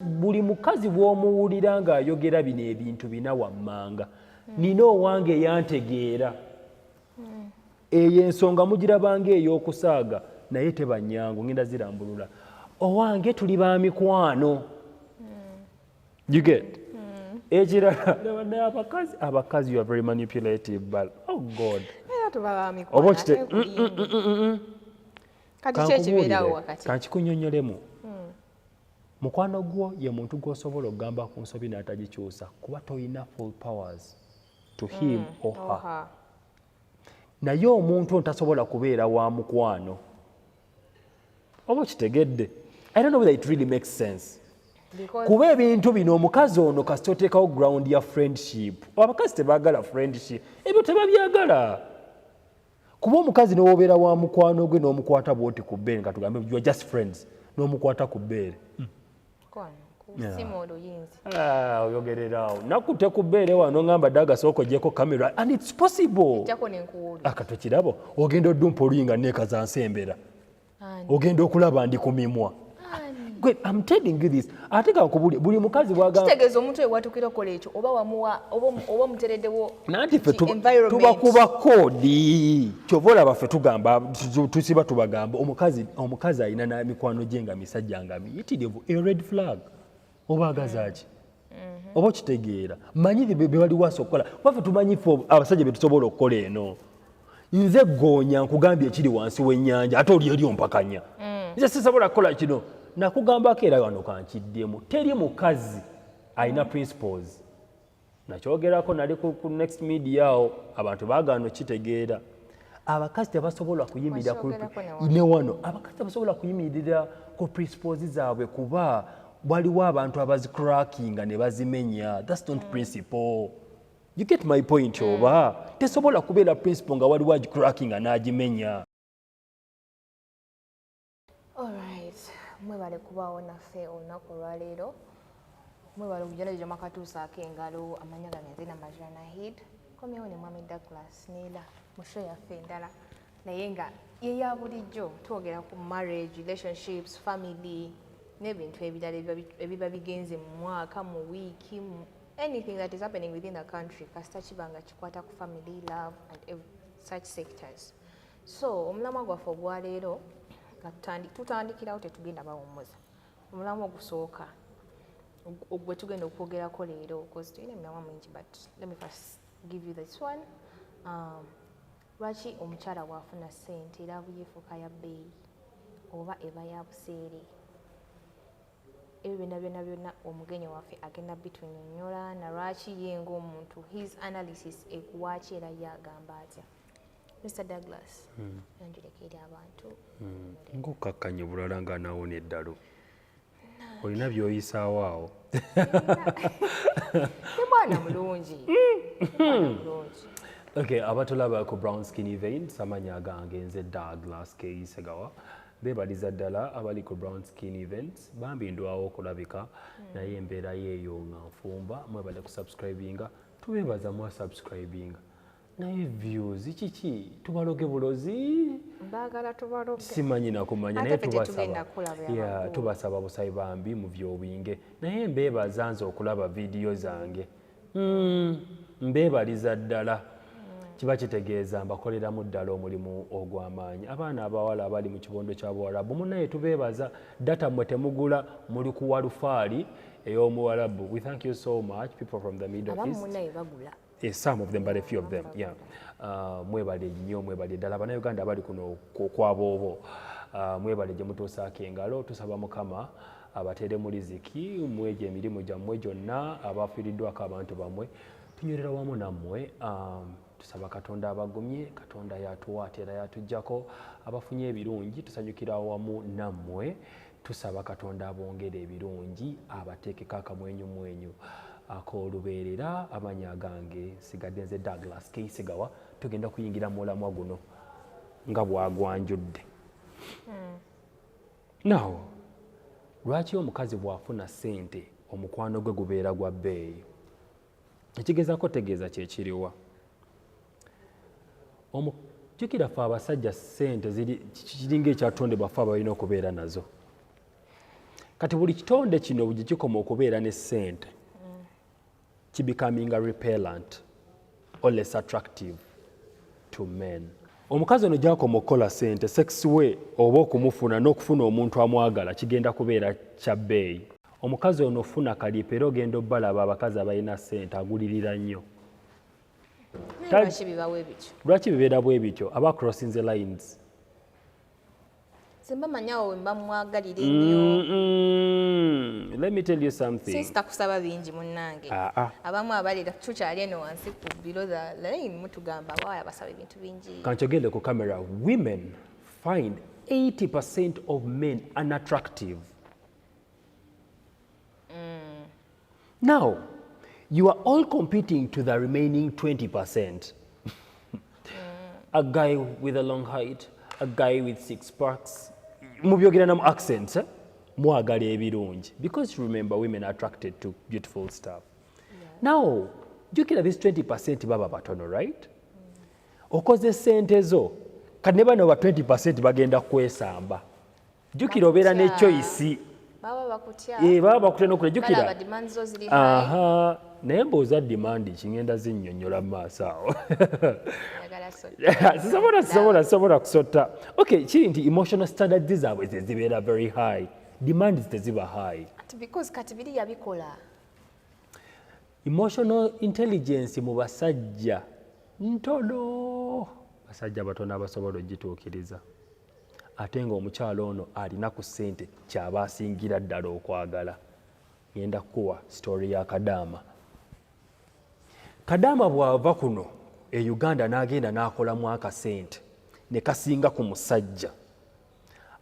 buli mukazi bw'omuwulira ng'ayogera bino ebintu bina wammanga nina owange eyantegeera eyo ensonga mugirabanga ey'okusaaga naye teba nnyangu ngenda zirambulula owange tuli ba mikwano you get ekirala naye abakazi you are very manipulative but oh god oba kite kankikunyonyolemu mukwano gwo ye muntu gw'osobola okugamba ku nsobi n'atagikyusa kuba toyina full powers to him or her. Naye omuntu ntasobola kubeera wa mukwano oba kitegedde. I don't know whether it really makes sense. Kuba ebintu bino omukazi ono kasita oteekawo ground ya friendship. Abakazi tebaagala friendship. Ebyo tebabyagala. Kuba omukazi n'obeera wa mukwano gwe n'omukwata bw'oti ku bbeere nga tugambe you are just friends n'omukwata ku bbeere. Oyogererawo nakutte ku bbeere wano ngamba ddaga sooka ogyeko camera and it's possible. Akatokirabo ogenda oddumpa oluyinga neekaza nsembera ogenda okulaba ndi ku mimwa. I'm telling you this. Ate kakubuli buli mukazi bwagamba kitegeeza omuntu ewatukira okola ekyo oba wamuwa oba mutereddewo nanti ffe tubakuba koodi kyova olaba ffe tugamba tusiba tubagamba omukazi alina na mikwano gye nga misajja nga miyitirivu a red flag oba agazaaki oba kitegeera manyi bye bali wasa okukola waffe tumanyi ffe abasajja bye tusobola okukola eno nze goonya nkugambye ekiri wansi w'ennyanja ate oli eri ompakanya nze sisobola kukola kino nakugambako era wano kankiddemu teri mukazi alina principles nakyogerako nali ku next media awo abantu baagaana okitegeera abakazi tebasobola kuyimirira ne wano abakazi tebasobola kuyimirira ku principles zaabwe kuba waliwo abantu abazicrackinga ne bazimenya. That's not principle. You get my point oba tesobola kubeera principle nga waliwo agicrackinga n'agimenya. Mwebale kubaawo naffe olunaku olwaleero mwebale okujalaliza makatuusaako engalo amanya gange nze namajira nahid komyewo ne mwami Douglas neera mu show yaffe endala naye nga yeya bulijjo twogera ku marriage relationships family n'ebintu ebirala ebiba bigenze mu mwaka mu wiiki anything that is happening within the country kasita kibanga kikwata ku family love and such sectors. So omulamwa gwaffe ogwaleero tutandikirawo tetugenda bawummuza omulamwa ogusooka gwe tugenda okwogerako leero because tulina emilamwa mingi but let me first give you this one. Lwaki omukyala bw'afuna ssente era buyeefuuka ya bbeeyi oba eba ya buseere? Ebyo byonna omugenyi waffe agenda bitunyonnyola na lwaki ye ng'omuntu his analysis ekuwaaki era yagamba atya. Mr. Douglas, nanjulekeera abantu ng'okkakkanya bulala nga naawo n'eddalo olina by'oyisaawo awo mwana mulungi. Okay, abatulaba ku Brown Skinny Veins amanya gange nze Douglas Segawa beebaliza ddala abali ku Brown Skinny Veins bambi ndwawo okulabika naye embeera yeeyo nga nfumba mwebale ku subscribinga tubeebaza mwa subscribinga naye views kiki tubaloge bulozi mbagala tubaloge simanyi nakumanya naye tubasaba busayi bambi mu byobwinge naye mbeebaza nze okulaba vidiyo zange mbeebaliza ddala kiba kitegeeza mbakoleramu ddala omulimu ogw'amaanyi. Abaana abawala abali mu kibondo kya Buwarabu munaye tubeebaza data mmwe temugula muli ku walufaali ey'omuwarabu. We thank you so much people from the Middle East. Some of them but a few of them mwebale nnyo mwebale ddala bannayuganda abali kuno kwaboobo mwebale gye mutuusaako engalo tusaba Mukama abateere mu riziki mwejo emirimu gyammwe gyonna abafiiriddwako abantu bammwe tunywerera wamu nammwe tusaba Katonda abagumye Katonda yatuwaata era yatuggyako abafunye ebirungi tusanyukira awamu nammwe tusaba Katonda abongere ebirungi abateekeko akamwenyumwenyu ak'olubeerera. Amanya gange sigadde nze Douglas Segawa tugenda kuyingira mu mulamwa guno nga bwagwanjudde. Now lwaki omukazi bw'afuna ssente omukwano gwe gubeera gwa bbeeyi? Ekigezaako tegeeza kyekiriwa jjukira ffe abasajja ssente kiringa ekyatondebwa ffe abalina okubeera nazo. kati buli kitonde kino bwe kikoma okubeera ne ssente becoming a repellent or less attractive to men. Omukazi ono gy'akoma okukola ssente sex we oba okumufuna n'okufuna omuntu amwagala kigenda kubeera kya bbeeyi. Omukazi ono ofuna kalipa era ogenda obbalaba abakazi abalina ssente agulirira nnyo. Lwaki bibeera bwe bityo? Aba crossing the lines. Simba manyawo mba mwagalira ennyo. Let me tell you something. Since takusaba bingi munnange. Abamu abalira tukyali eno wansi ku below the line mutugamba waya basaba ebintu bingi. Kanchogende ku camera. Women find 80% of men unattractive. Now, you are all competing to the remaining 20%. A guy with a long height, a guy with 6 packs. Mubyogera namu accents, mwagala ebirungi. Because remember, women are attracted to beautiful stuff. Now, jukira this 20% baba batono, right? Okoze ssente zo, kati ne bano ba 20% bagenda kwesamba. Jukira obeera ne choice. Baba bakutya. Baba bakutya n'okula jukira. Baba demand zo ziri high. Naye mbooza demand kingenda zinnyonnyola mu maaso awo. Sisobola kusota. Okay, kiri nti emotional standards zaabwe zibeera very high. Demands teziba high. Because kati biri yabikola. Emotional intelligence mu basajja ntono. Basajja batono abasobola ogituukiriza. Ate ng'omukyalo ono alina ku ssente kyaba asingira ddala okwagala. Ngenda kuwa story ya Kadaama. Kadaama bw'ava kuno e Uganda n'agenda n'akolamu akasente ne kasinga ku musajja.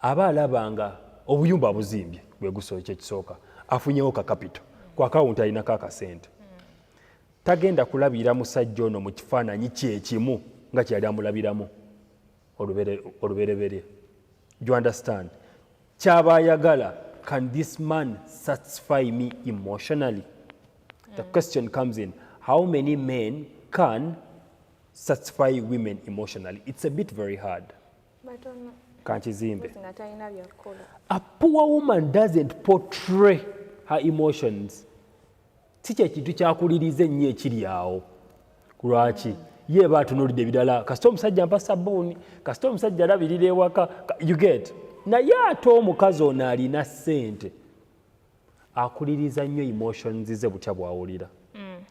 Aba alabanga obuyumba buzimbye bwe gusooka ekisooka afunyewo ka capital ku akawunti alinako akasente. Tagenda kulabira musajja ono mu kifaananyi kyekimu nga kyali amulabiramu olubereberye. Do you understand? Kyaba ayagala, can this man satisfy me emotionally? The question comes in, how many men can satisfy women emotionally? It's a bit very hard. Kanchizimbe. A poor woman doesn't portray her emotions. Si ekintu kyakuliriza ennyo ekiri awo. Lwaki? Ye batunuulidde ebirala kasita omusajja mpa sabbuuni kasita omusajja alabirira ewaka you get. Naye ate omukazi ono alina ssente akuliriza nnyo emotions ze butya bw'awulira.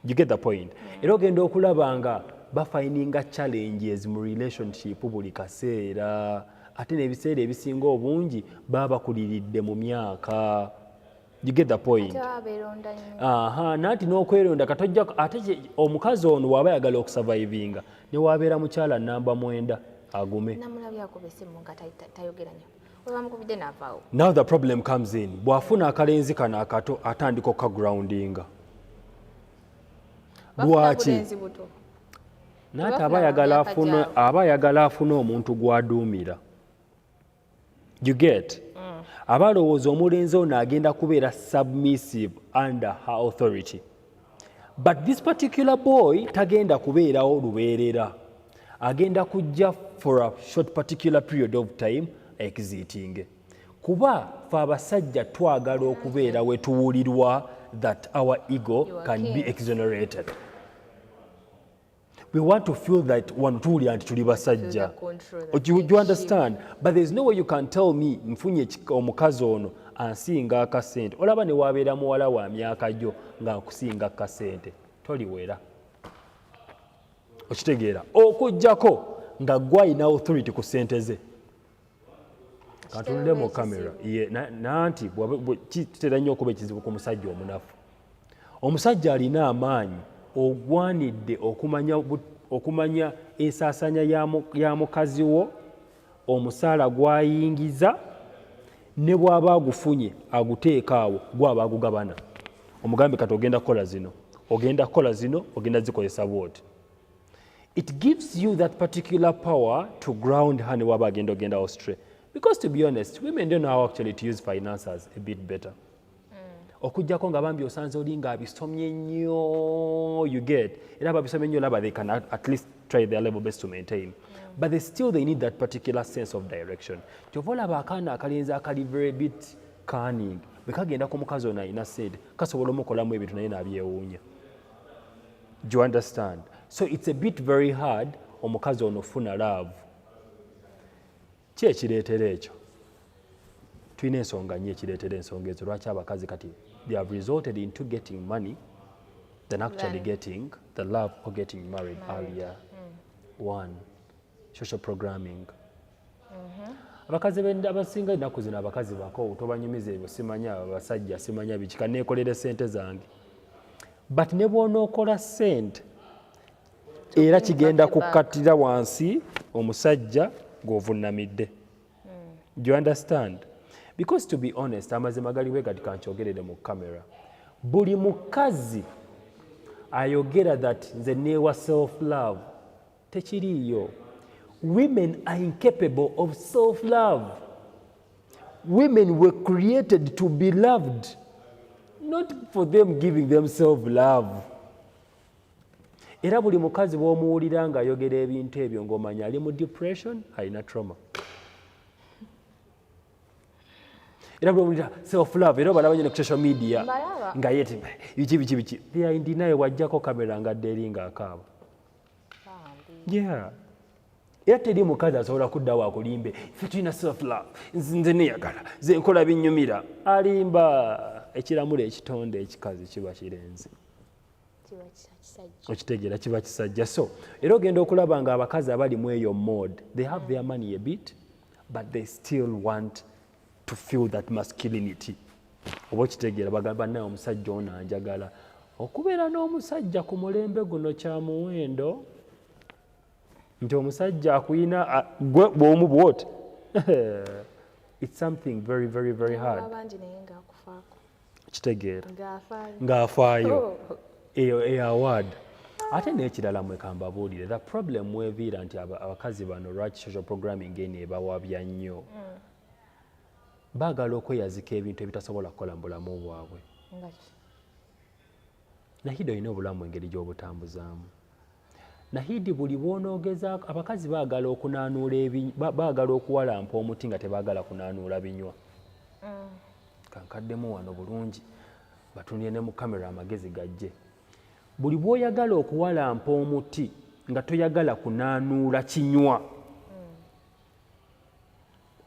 You get the point? Era ogenda okulaba nga bafininga challenges mu relationship buli kaseera ate n'ebiseera ebisinga obungi baba bakuliridde mu myaka. You get the point? Nati n'okweronda katojja ate omukazi ono waba ayagala okusurvivinga ne wabeera mukyala namba 9 agume. Now the problem comes in. Bwafuna akalenzi kana akato atandika okukagroundinga. Lwaki? Nati aba ayagala afune omuntu gw'aduumira. You get? Aba alowooza omulenzi ono agenda kubeera submissive under her authority. But this particular boy tagenda kubeerawo lubeerera. Agenda kujja for a short particular period of time exiting. Kuba fe abasajja twagala okubeera we tuwulirwa that our ego can be exonerated. We want to feel that one truly and truly basajja. Do you understand? But there's no way you can tell me nfunye omukazi ono ansinga akasente. Olaba ne wabeera muwala wa myaka gyo nga nkusinga akasente. Toliwera. Okitegeera. Okujjako nga gwalina authority ku ssente ze. Katunule mu kamera. Nanti kitera nnyo okuba ekizibu ku musajja omunafu. Omusajja alina amaanyi ogwanidde okumanya ensaasanya ya mukazi wo, omusaala gwayingiza, ne bw'aba agufunye aguteeka awo gwaba agugabana. Omugambe kati ogenda kukola zino, ogenda zikozesa bwoti. It gives you that particular power to ground her ne waba agenda ostray. Because to be honest, women don't know how actually to use finances a bit better. Okujjako nga bambi osanze oli nga abisomye nnyo, you get. Era babisomye nnyo laba they can at least try their level best to maintain. But they need that particular sense of direction. Kyova olaba akaana akalenzi akali very bit cunning, bekagenda ku mukazi ono alina ssente kasobola omukolamu ebintu naye nabyewuunya. Do you understand? So it's a bit very hard omukazi ono ofuna love. Ki ekireetera ekyo? Tulina ensonga nnyo ekireetera ensonga ezo. Lwaki abakazi kati they have resulted into getting money than actually getting the love or getting married earlier. One, social programming. Abakazi abasinga ennaku zino abakazi bako tobanyumiza ebyo simanya abasajja simanya biki kaneekolere ssente zange. But ne bw'onookola ssente era kigenda kukkatira wansi omusajja gw'ovunnamidde. Do you understand? Because to be honest, amazima galiwe kati kankyogerere mu kamera. Buli mukazi ayogera that nze neewa self-love tekiriiyo. Women are incapable of self-love. Women were created to be loved, not for them giving themselves love. Era buli mukazi bw'omuwulira ng'ayogera ebintu ebyo ng'omanya ali mu depression, alina trauma. Era bw'omuwulira self-love, era balaba nnyo ku social media nga yeeti biki they are in denial, wajjako kamera ngadde eri ng'akaaba. Yeah. Era teri mukazi asobola kuddawo akulimbe ffe tulina self-love, nze neeyagala, nze nkola binnyumira. Alimba ekiramula ekitonde ekikazi kiba kirenze. Okitegeera kiba kisajja. So era ogenda okulaba nga abakazi abali mu eyo mode, they have their money a bit but they still want to feel that masculinity. Oba okitegeera bagamba naye omusajja ono anjagala. Okubeera n'omusajja ku mulembe guno kya muwendo. Nti omusajja akuyina bw'omu bw'oti. It's something very, very, very hard. Kitegeera ng'afaayo eyo award. Ate n'ekirala mwekamba buulire the problem mweviira nti abakazi bano lwaki social programming eno ebawabya nnyo. Baagala okweyazika ebintu ebitasobola kukola mu bulamu bwabwe. Nahidi olina obulamu engeri gy'obutambuzaamu. Nahidi buli bw'onoogezaako abakazi baagala okunaanuula baagala okuwalampa omuti nga tebaagala kunaanuula binywa. Kankaddemu wano bulungi batunire ne mu kamera amagezi gajje. Buli bw'oyagala okuwalampa omuti nga toyagala kunaanuula kinywa,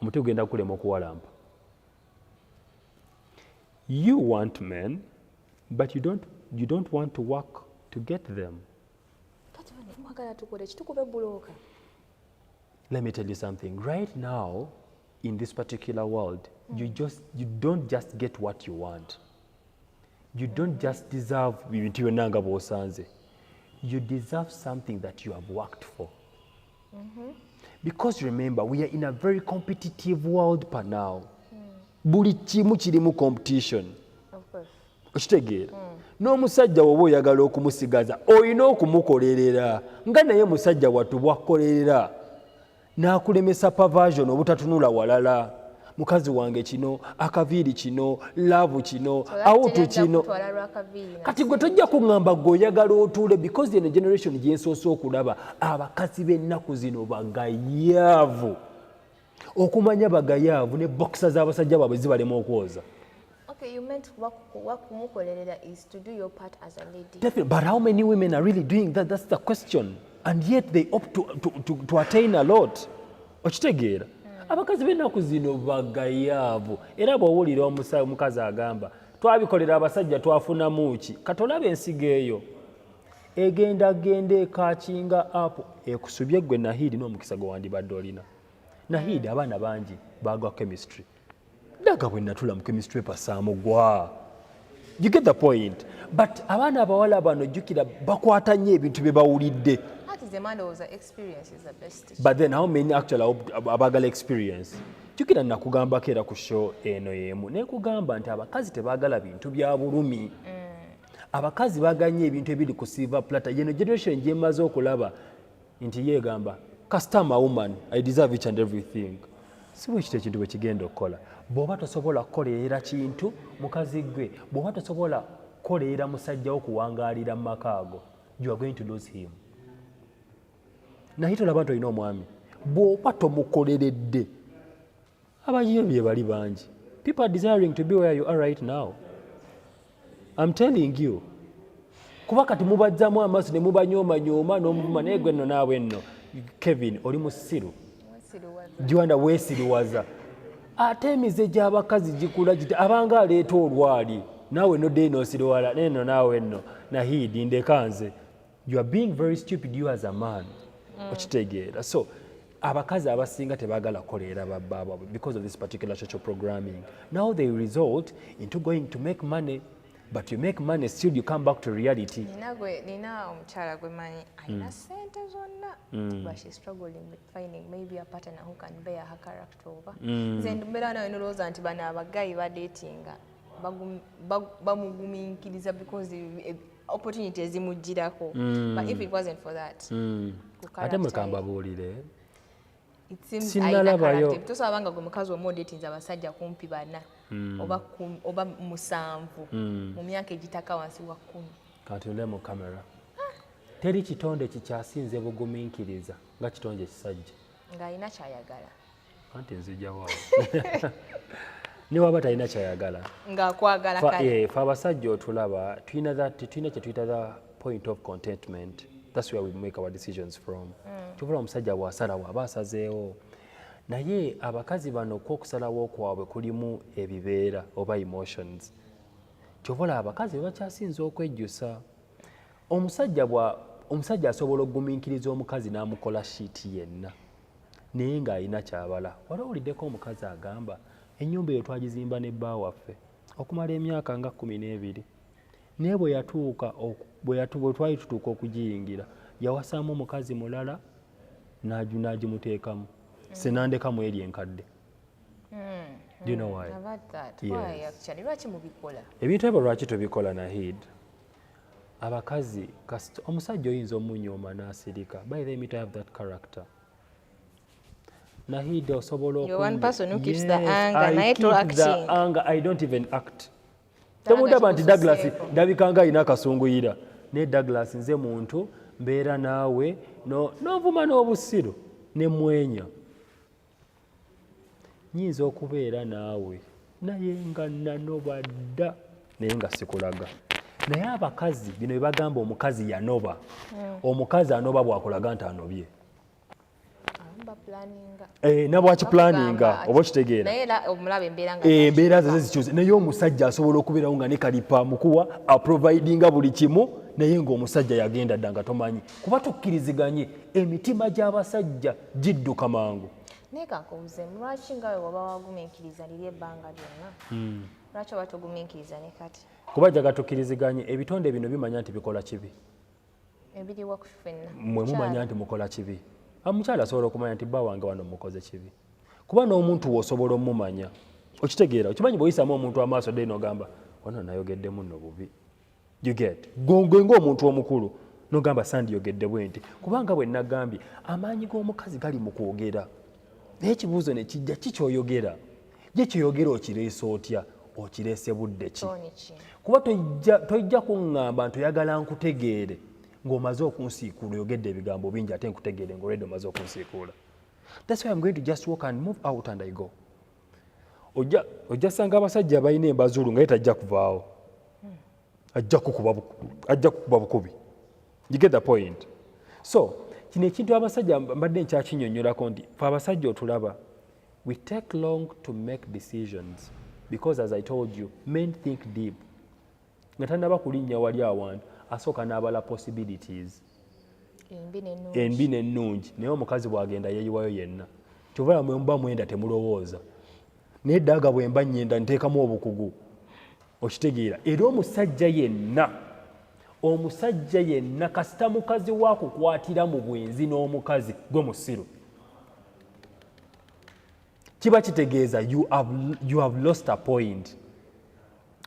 omuti gugenda kulema okuwalampa. You want men, but you don't want to work to get them. Let me tell you something. Right now, in this particular world, you don't just get what you want. You don't just deserve ibintu byonna nga bw'osanze. You deserve something that you have worked for. Because remember, we are in a very competitive world per now. Buli kimu kirimu competition. Okitegeera? N'omusajja woba oyagala okumusigaza olina okumukolerera nga naye musajja wattu bw'akukolerera n'akulemesa perversion obutatunula walala. Mukazi wange kino, akaviiri kino, laavu kino, awutu kino. Kati gwe tojja kuŋŋamba gwe oyagala otuule because eno generation gye nsoose okulaba abakazi b'ennaku zino bagayaavu. Okumanya bagayaavu ne boxer z'abasajja baabwe zibalema okwoza. Okay, you meant kumukolerera is to do your part as a lady. Definitely, but how many women are really doing that? That's the question. And yet they opt to attain a lot. Okitegeera? Abakazi b'ennaku zino bagayaavu. Era bw'owulira omukazi agamba twabikolera abasajja twafunamu ki? Katolaba ensigo eyo egenda ekakinga apo ekusubye gwe Nahidi n'omukisa gwe wandibadde olina. Nahidi abaana bangi baagwa chemistry. Daga bwe natula mu chemistry pasaamu gwa. You get the point? But abaana abawala bano jjukira bakwata nnyo ebintu bye bawulidde. That is the man whose experience is the best teacher. But then how many actually abagala experience? Jjukira nakugambako era ku show eno y'emu nekugamba nti abakazi tebaagala bintu bya bulumi. Abakazi baganye ebintu ebiri ku silver platter. Yeno generation gye maze okulaba nti yeegamba customer woman, I deserve each and everything. Si bwe kiti ekintu bwe kigenda okukola. Bw'oba tosobola kukolerera kintu mukazi gwe, bw'oba tosobola kukolerera musajja wo kuwangaalira mu maka ago, you are going to lose him. Naye tolaba nti olina omwami bw'oba tomukoleredde abayiyo bye bali bangi. People are desiring to be where you are right now. I'm telling you. Kuba kati mubazzamu amaaso ne mubanyooma n'omuvuma naye gwe nno naawe nno Kevin oli musiru. Jiwanda weesiriwaza. Ate emize gy'abakazi gikula giti abanga aleeta olwali naawe no dde noosiriwala neno naawe nno Nahidi ndekanze. You are being very stupid you as a man. Okitegeera. So abakazi abasinga tebaagala kukoleera babbaabwe because of this particular social programming. Now they result into going to make money. But you make money, still you come back to reality. Nina omukyala gwe manyi alina sente zonna, but she's struggling with finding maybe a partner who can bear her character over. Nze mbeera nawe nolowooza nti bano abagayi badeetinga bamugumiikiriza because opportunity ezimugirako. But if it wasn't for that, ate mwekambabuulire it seems ayina tosabanga gwe mukazi omudeetinza abasajja kumpi bana oba musanvu mu myaka egitaka wansi wa 10. Kati ole mu kamera teri kitonde kikyasinze bugumiikiriza nga kitonde kisajja ng'alina kyayagala anti nzijja waawo ne waba talina kyayagala ng'akwagala kale fe abasajja otulaba tulina kye tuyita the point of contentment. That's where we make our decisions from. Tubula omusajja bw'asalawo aba asazeewo naye abakazi bano kw'okusalawo kwabwe kulimu ebibeera oba emotions. Tubula abakazi bebakyasinza okwejjusa. Omusajja asobola okugumiikiriza omukazi n'amukola shiiti yenna naye ng'alina kyabala. Wali owuliddeko omukazi agamba ennyumba eyo twagizimba ne bba waffe okumala emyaka nga 12 naye bwe twali tutuuka okugiyingira yawasaamu omukazi mulala n'agimuteekamu senandekamu eri enkadde. Do you know why? Lwaki mubikola? Ebintu ebyo lwaki tubikola Nahidi? Abakazi omusajja oyinza omunyooma n'asirika. By the way, I have that character. Nahidi osobola You're one person who keeps the anger. I keep the anger. I don't even act. Temundaba nti Douglas ndabikanga alina akasunguyira ne Douglas nze muntu mbeera naawe n'ovuma n'obusiru ne mwenya nyinza okubeera naawe naye nga nanoba dda naye nga sikulaga. Naye abakazi bino bye bagamba omukazi yanoba omukazi anoba bwakulaga nti anobye nabwakipulaninga oba okitegeera embeera ze zikyuse naye omusajja asobola okubeerawo nga ne kalipa mukuwa aprovidinga buli kimu naye ng'omusajja yagenda dda nga tomanyi kuba tukkiriziganye emitima gy'abasajja gidduka mangu. Naye kankubuuze lwaki nga we waba wagumiikiriza liri ebbanga lyonna lwaki oba togumiikiriza ne kati? Kuba jaga tukkiriziganye ebitonde bino bimanya nti bikola kibi ebiriwa ku ffenna mwe mumanya nti mukola kibi. Omukyala asobola okumanya nti bba wange wano mukoze kibi kuba n'omuntu wosobola omumanya okitegeera okimanyi bw'oyisaamu omuntu amaaso dde n'ogamba wano nayogeddemu nno bubi. You get gwe ng'omuntu omukulu n'ogamba sandiyogedde bwe nti kubanga bwe nagambye amaanyi g'omukazi gali mu kwogera naye ekibuuzo ne kijja kikyoyogera ye kyoyogera okireese otya okireese budde ki kuba tojja kuŋŋamba nti oyagala nkutegeere ng'omaze okunsiikuula oyogedde ebigambo bingi ate nkutegeere ng'olwedde omaze okunsiikuula. That's why I'm going to just walk and move out and I go. Ojja sanga abasajja balina embazulu nga ye tajja kuvaawo ajja kukuba bukubi. You get the point? So kino ekintu abasajja mbadde nkyakinyonnyolako nti fe abasajja otulaba we take long to make decisions because as I told you men think deep. Nga tannaba kulinnya wali awantu asooka n'abala possibilities embi n'ennungi naye omukazi bw'agenda yeeyiwayo yenna kyova mba mwenda temulowooza naye ddaaga bwe mba nnyenda nteekamu obukugu okitegeera. Era omusajja yenna kasita mukazi waakukwatira mu bwenzi n'omukazi gwe musiru kiba kitegeeza you have lost a point.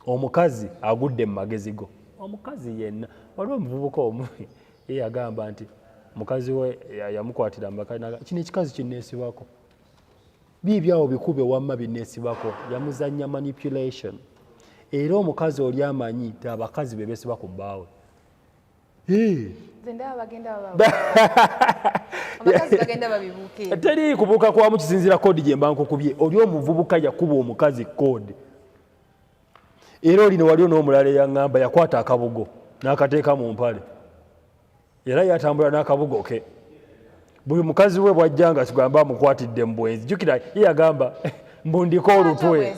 Omukazi agudde mu magezi go. Omukazi yenna waliwo omuvubuka omu ye yagamba nti mukazi we yamukwatira mbaka kino ekikazi kinneesibako biibyawo bikube wamma binneesibako yamuzannya manipulation. Era omukazi oli amanyi nti abakazi be beesiba ku bbaawe Zenda bagenda abakazi bagenda babibuke. Teri kubuka kwa mu kisinzira kodi gye mbanko kubye. Oli omuvubuka yakuba omukazi kodi. Era olino wali n'omulala yaŋŋamba yakwata akabugo n'akateeka mu mpale. Era yatambula n'akabugo ke. Buli mukazi we bw'ajjanga sigamba amukwatidde mu bwenzi. Jjukira ye yagamba mbundiko olutwe.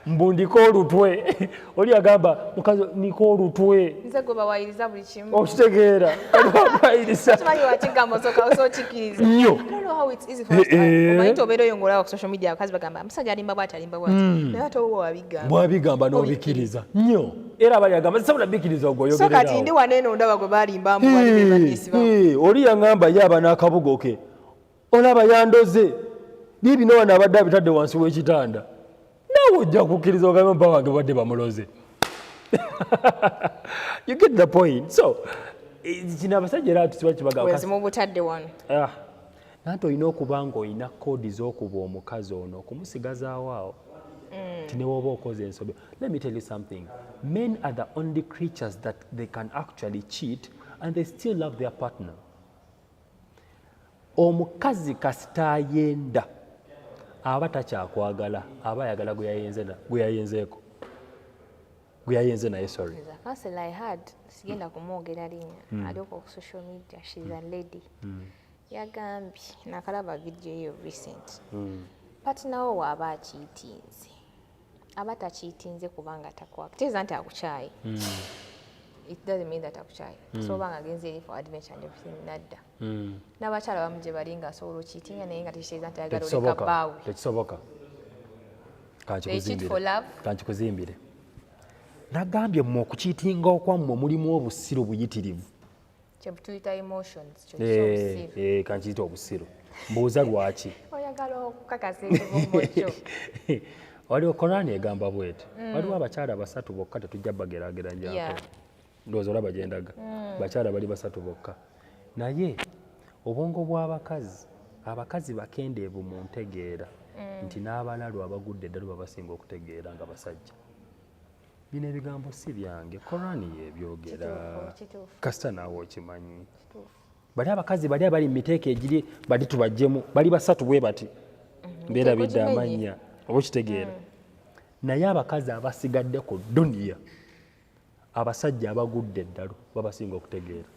Mbundiko olutwe. Oli agamba mukazi niko olutwe. Nze gwe bawayiriza buli kimu. Okitegeera. Bawayiriza. Kimanyi wakigambo soka osokikiriza. Nnyo. I don't know how it is for us. Omanyi obeera oyongola ku social media abakazi bagamba musajja alimba bw'ati alimba bw'ati. Naye ate owo wabigamba. Bw'abigamba n'obikkiriza. Nnyo. Era bali agamba sabula bikkiriza ogwoyogererawo. So kati ndi waneeno ndaba gwe balimba mbu bali bannisiba. Oli yaŋŋamba yaba n'akabugo ke. Olaba yandoze. Bino wano abadde abitadde wansi w'ekitanda. Nawe ojja kukkiriza ogambe mpa wange badde bamuloze. You get the point. So kino abasajja era tusiba kibaga wezi mu butadde wano. Nanti olina okuba ng'olina koodi z'okuba omukazi ono okumusigazaawo awo. Tinewoba okoze ensobi. Let me tell you something. Men are the only creatures that they can actually cheat and they still love their partner. Omukazi kasita ayenda aba takyakwagala aba ayagala gwe yayenze naye sorry. The counsel I had sigenda kumwogera linnya ali ku social media, she's a lady. Yagambye nakalaba video eyo recent. Partner wo aba akiitinze. Aba takiitinze kubanga takwaga. Teeza nti akukyaye. It doesn't mean that akuchayi. So banga agenze for adventure and everything nadda. N'abakyala bamu gye balinga asobola okiitinga naye nga tekitegeeza nti ayagala oleka bbaawe. Tekisoboka. Kankikuzimbire. Nagambye mmwe okukiitinga okwammwe mulimu obusiru buyitirivu. Kye tuyita emotions. Kankiyita obusiru. Mbuuza lwaki. Oyagala okukakasa ekivumbo. Waliwo Korani egamba bwete. Waliwo abakyala basatu bokka tetujja bageraageranyako. Ndowooza olaba gye ndaga. Bakyala bali basatu bokka. Naye obwongo bw'abakazi, abakazi bakendeevu mu ntegeera nti n'abalalu abagudde ddala babasinga okutegeera nga basajja. Bino ebigambo si byange, Korani yebyogera. Kasita naawe okimanyi. Bali abakazi bali abali mu miteeko egiri bali tubajjemu bali basatu bwe bati. Mbeera bidde amannya oba okitegeera. Naye abakazi abasigadde ku duniya abasajja abagudde eddalo babasinga okutegeera.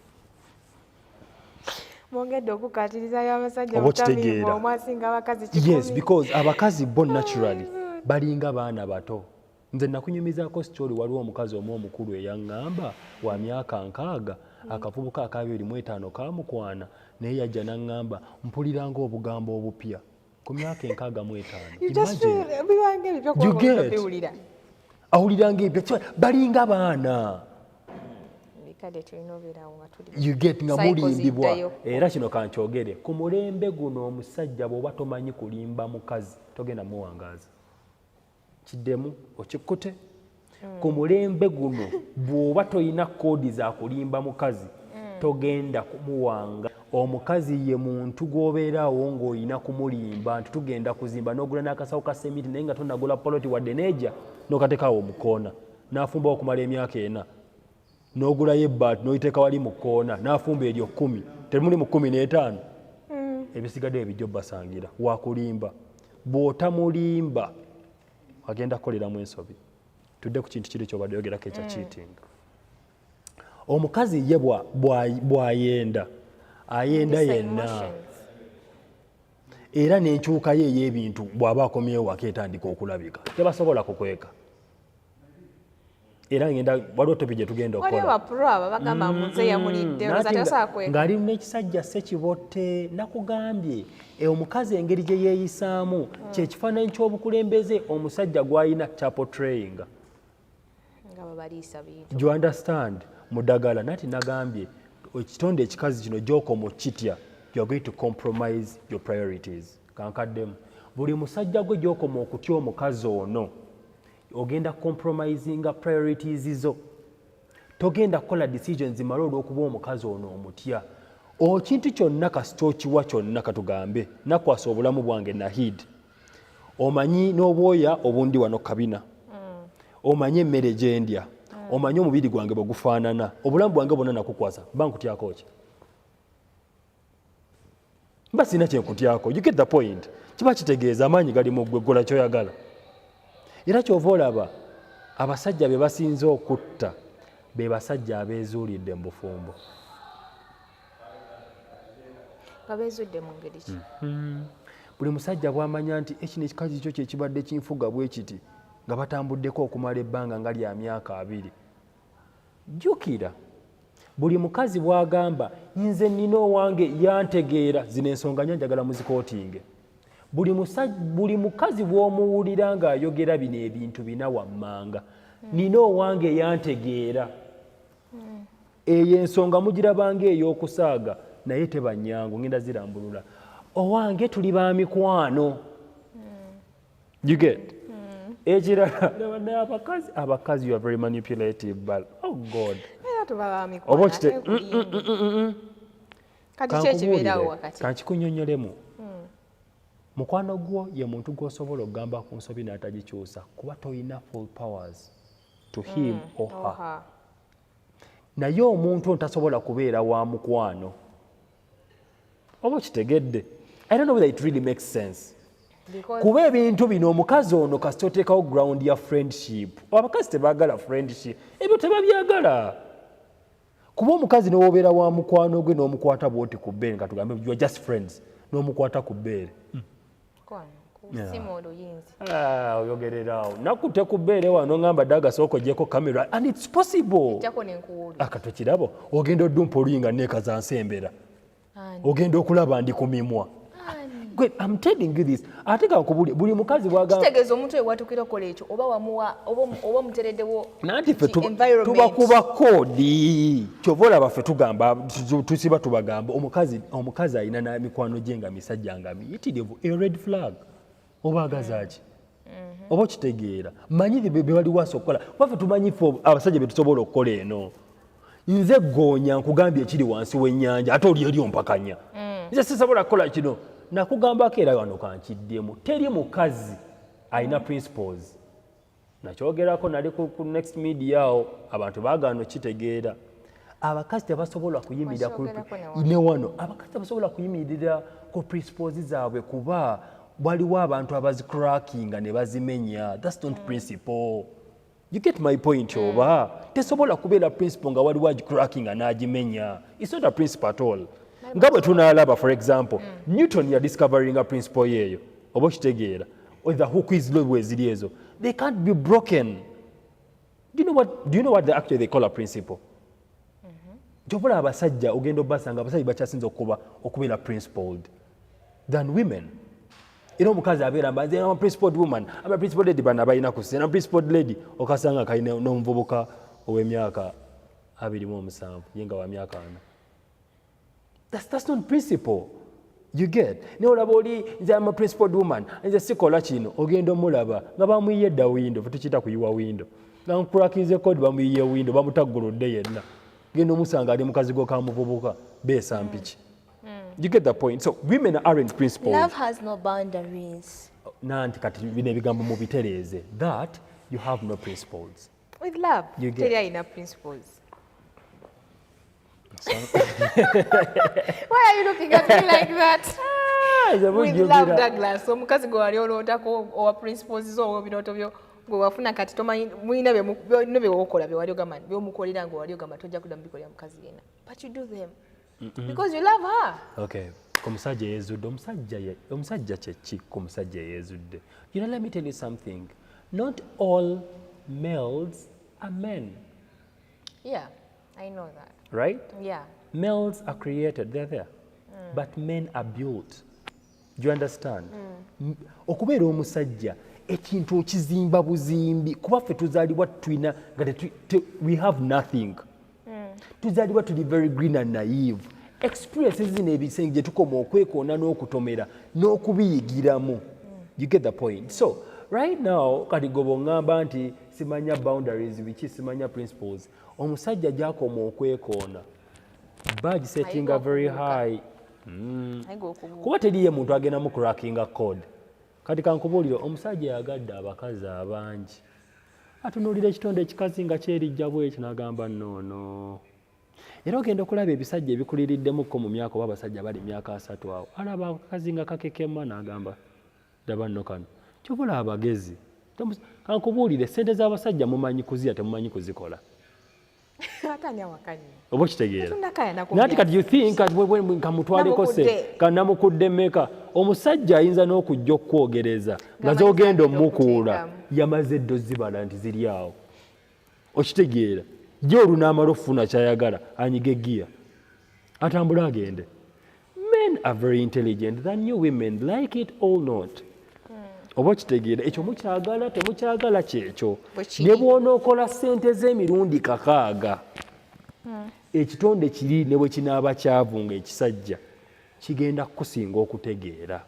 Mwongedde okukatirizayo abasajja obutamiivu omwasinga abakazi kikumi. Yes, because abakazi bo naturally balinga baana bato. Nze nakunyumizaako sikyoli waliwo omukazi omu omukulu eyaŋŋamba wa myaka 6 akavubuka aka 25 kamukwana naye yajja n'aŋŋamba mpuliranga obugambo obupya ku myaka 65. Awuliranga ebyo balinga baana. You get nga mulimbibwa. Era kino kankyogere ku mulembe guno omusajja bw'oba tomanyi kulimba mukazi togenda muwangaaza. Kiddemu okikkute. Ku mulembe guno bw'oba toyina koodi za kulimba mukazi togenda kumuwanga. Omukazi ye muntu gw'obeeraawo ng'olina kumulimba nti tugenda kuzimba n'ogula n'akasawo ka semiti naye nga tonagula poloti wadde neeja n'okateekaawo omukoona n'afumba okumala emyaka 4 n'ogulayo ebbaati n'oyiteeka wali mu kkoona n'afumba eryo 10 temuli mu 15 ebisigadde ebijjo basangira wakulimba. Bw'otamulimba agenda kukoleramu ensobi. Tudde ku kintu kiri ky'obadde yogerako ekya cheating. Omukazi ye bw'ayenda ayenda yenna era n'enkyuka ye ey'ebintu bw'aba akomyewo waka etandika okulabika tebasobola kukweka. Era ngenda waliwo topic gye tugenda okukola ng'ali n'ekisajja ssekibotte. Nakugambye omukazi engeri gye yeeyisaamu kyekifaananyi ky'obukulembeze omusajja gw'alina kyaportrayinga. Do you understand? Mudagala nati nagambye ekitonde ekikazi kino gy'okoma kitya you are going to compromise your priorities. Kankaddemu buli musajja gwe gy'okoma okutya omukazi ono ogenda compromisinga priorities zo. Togenda kukola decisions mala olw'okuba omukazi ono omutya. Okintu kyonna kasita okiwa kyonna katugambe nakwasa obulamu bwange Nahid. Omanyi n'obwoya obundi wano kabina. Omanyi emmere gye ndya. omanyi omubiri gwange bwe gufaanana obulamu bwange bwonna nakukwasa mba nkutyako ki mba sirina kyenkutyako. You get the point. Kiba kitegeeza amaanyi gali mu ggwe, ggola kyoyagala. Era kyova olaba abasajja be basinze okutta be basajja abeezuulidde mu bufumbo. Abeezudde mu ngeri ki? Buli musajja bw'amanya nti ekino ekikazi kyo kye kibadde kinfuga bwe kiti nga batambuddeko okumala ebbanga nga lya myaka 2. Jjukira buli mukazi bw'agamba nze nnina owange yantegeera, zino ensonga nnyo njagala muzikootinge. Buli mukazi bw'omuwulira ng'ayogera bino ebintu bina wammanga, nina owange yantegeera. Eyo ensonga mugirabanga ey'okusaaga naye teba nnyangu, ngenda zirambulula. Owange tuli ba mikwano. You get? Ekirala abakazi you are very manipulative, but oh God. Oba kite kankikunyonyolemu. Mukwano gwo ye muntu gw'osobola okugamba ku nsobi n'atagikyusa kuba toyina full powers to him or her. Naye omuntu ntasobola kubeera wa mukwano. Oba kitegedde. I don't know whether it really makes sense. Kuba ebintu bino omukazi ono kasita oteekawo ground ya friendship. Abakazi tebaagala friendship. Ebyo tebabyagala. Kuba omukazi n'owobeera wa mukwano gwe n'omukwata bw'oti ku bbeere nga tugambe you are just friends n'omukwata ku bbeere. Oyogererawo nakutte ku bbeere wano ngamba dda agasooka ogyeko kamera and it's possible. Akatokirabo ogenda oddumpa oluyinga neekaza nsembera. Ogenda okulaba ndi ku mimwa. I'm telling you this. Ate kankubuli buli mukazi bwagamba kitegeeza omuntu ewatukira okola ekyo oba wamuwa oba mutereddewo nanti ffe tubakuba koodi. Kyova olaba ffe tugamba tusiba tubagamba omukazi alina na mikwano gye nga misajja nga miyitirivu, a red flag. Oba agazaaki oba kitegeera manyi be bali wasa okukola waffe tumanyi ffe abasajja be tusobola okukola eno. Nze goonya nkugambye ekiri wansi w'ennyanja ate oli eri ompakanya. Nze sisobola kukola kino. Nakugambako era wano kankiddemu teri mukazi alina principles. Nakyogerako nali ku next media awo abantu baagaana okitegeera. Abakazi tebasobola kuyimirira ne wano abakazi tebasobola kuyimirira ku principles zaabwe kuba waliwo abantu abazicrackinga ne bazimenya. That's not principle. You get my point oba? Tesobola kubeera principle nga waliwo agicrackinga n'agimenya. It's not a principle at all. Nga bwe tunaalaba for example Newton ya discovering a principle yeeyo oba okitegeera or the hook is low weziri ezo they can't be broken. Do you know what they call a principle? Jobola abasajja ogenda obasanga abasajja bakyasinza okubeera principled than women. Era omukazi abeera mbanze I'm a principled woman, I'm a principled lady, bana balina kusa I'm a principled lady okasanga kalina n'omuvubuka ow'emyaka 27 yenga wa myaka 4. That's not principle. You get? Ne olaba oli nze I'm a principled woman nze sikola kino ogenda omulaba nga bamuyiye edda windo tukiyita kuyiwa windo nga nkurakinze kodi bamuyiye windo bamutagguludde yenna genda omusanga ali mukazi go kamuvubuka beesa mpiki. You get the point? So women aren't principled. Love has no boundaries. Nanti kati bino ebigambo mubitereeze that you have no principles. With love teri alina principles. Why are you looking at me like that? With love, Douglas. Omukazi gwe wali olootako owa principles zo binooto byo gwe wafuna kati tomanyi mulina bye wokola bye wali ogamba by'omukolera nga wali ogamba tojja kudda mubikolera mukazi yenna. But you do them because you love her. Okay. Omusajja yeezudde. Omusajja kye ki ku musajja yeezudde? You know, let me tell you something. Not all males are men. Yeah, I know that. Right? Yeah. Males are created, they're there. But men are built. Do you understand? Okubeera omusajja ekintu okizimba buzimbi kuba ffe tuzaalibwa tulina we have nothing. Tuzaalibwa tuli very green and naive. Experiences zino ebisenge gye tukoma okwekoona n'okutomera n'okubiyigiramu. You get the point? So right now kati gobo ngamba nti simanya boundaries biki simanya principles. Omusajja gy'akoma okwekoona badge settinga very high. Kuba teriye muntu agenda mu crackinga code. Kati kankubuulire omusajja yagadde abakazi abangi atunuulira ekitonde ekikazi nga kyerijja bwekyo n'agamba noono. Era ogenda okulaba ebisajja ebikuliriddemukko mu myaka oba abasajja bali myaka 3 awo alaba akazi nga kakekema n'agamba ddaba nno kano kyobula abagezi kankubuulire sente z'abasajja mumanyi kuzirya temumanyi kuzikola oba okitegeera nati kati you think kamutwaleko se kanamukudde mmeka omusajja ayinza n'okujja okukwogereza nga zogenda omukuula yamaze eddo zibala nti ziri awo okitegeera ye olunaamala okufuna kyayagala anyiga egiya atambule agende. Men are very intelligent than you women, like it or not. Oba okitegeera ekyo mukyagala temukyagala kyekyo ne bw'onookola ssente z'emirundi 6 ekitonde kiri ne bwe kinaaba kyavunga ekisajja kigenda kukusinga okutegeera.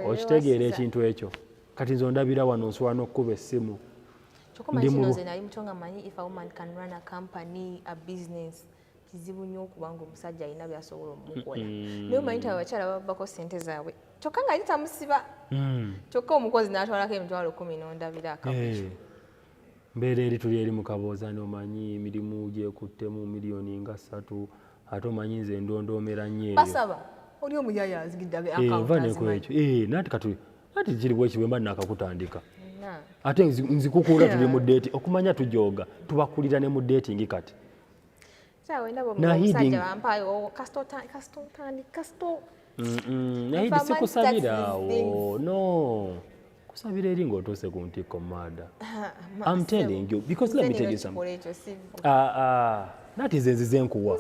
Okitegeera ekintu ekyo kati nze ondabira wano nsobola n'okkuba essimu. Kizibu nnyo okubanga omusajja alina by'asobola omukola. Naye omanyi nti abakyala babbako ssente zaabwe kyokka nga litamusiba kyokka omukozi n'atwalako emitwalo 10 n'ondabira akabuzo. Mbeera eri tuli eri mu kabooza omanyi emirimu gyekuttemu miliyoni nga 3 ate omanyi nze ndondoomera nnyo eyo. Basaba oli omuyaya azigidde akawunti nati kiri bwekyo bwe mba nakakutandika ate nzikukuula tuli mu deeti okumanya tujooga tubakulira ne mu dating kati. Nahidi sikusabira awo no kusabira eri ng'otuuse ku ntikko maada. I'm telling you because let me tell you something. Nati ze nzize nkuwa.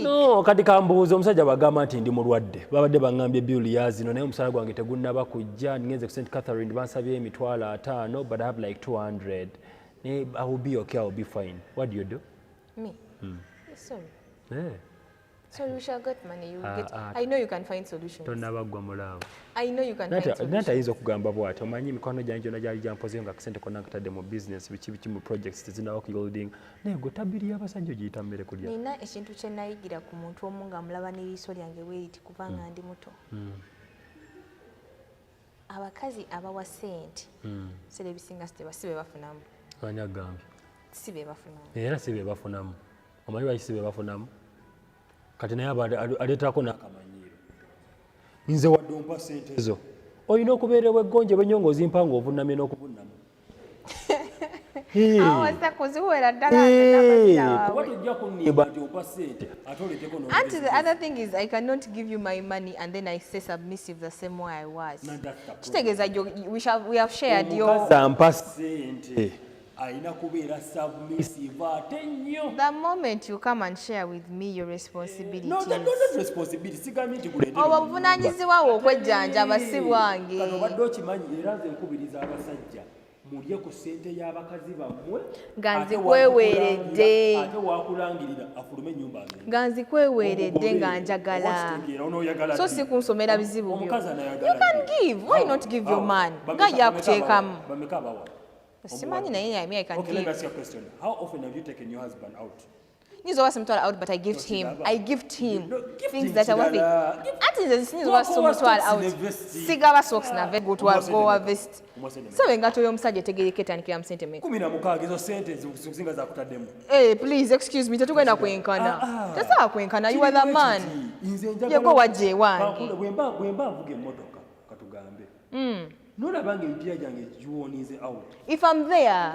No kati kambuuza omusajja bagamba nti ndi mulwadde babadde baŋŋambye bill ya zino naye omusala gwange tegunnaba kujja ngenze ku St. Catherine bansabye emitwalo 5 but I have like 200. I will be okay, I will be fine. What do you do? Me? Sorry. Yeah. So you shall get money. You get. I know you can find solutions. Tonabagwa mulawo. I know you can find solutions. Nata ayinza okugamba bw'ati omanyi emikono gyange gyonna gyali gyampoze nga kusente konna nkatadde mu business biki mu projects tezinawo yielding naye gwe tabiri y'abasajja ogiyita mmere kulya. Nina ekintu kye nayigira ku muntu omu nga mulaba n'eriiso lyange bweriti kubanga ndi muto. Abakazi abawa ssente sere ebisinga sibe bafunamu. Ani agambye? Sibe bafunamu. Era sibe bafunamu. Omanyi lwaki sibe bafunamu? Kati naye aleetako n'akamanyiiro. Nze wadde ompa ssente zo olina okubeera bweggonje bwenyongo ozimpa ng'ovunnamye n'okuvunnamu. Kuziwera ddala kuba tujja kunnimba nti ompa ssente ate oleeteko and the other thing is I cannot give you my money and then I stay submissive the same way I was. Kitegeeza we have shared your. Omukazi ampa ssente alina kubeera submissive ate nnyo. The moment you come and share with me your responsibilities. No, that's not responsibility. Sigambye nti kuleetera. Obuvunaanyizibwa bwo okwejjanjaba si bwange. Kano obadde okimanyi era nze nkubiriza abasajja mulye ku ssente y'abakazi bammwe nga nzikweweeredde ate waakulangirira afulume ennyumba nge nga nzikweweeredde nga njagala so si kunsomera bizibu byo. You can give. Why not give your man? Nga yakuteekamu. Bameka abawa? Simanyi naye I can Okay, let me give. ask you a question. How often have you taken your husband out? Nyizo wasimutwala out but I gift him. I gift him things that are worth it. kirala. Ati nze sinyizo wasumutwala out. Sigaba socks na ve go wa vest. So engato y'omusajja etegereka etandikira mu ssente mmeka? 16 ezo ssente zisinga zakutaddemu. Please excuse me tetugenda kwenkana. Tesaa kwenkana you are the man. Yego wajje wange. Bwe mba nvuga emmotoka katugambe. Nolaba ng'emipiira gyange giwonize out. If I'm there,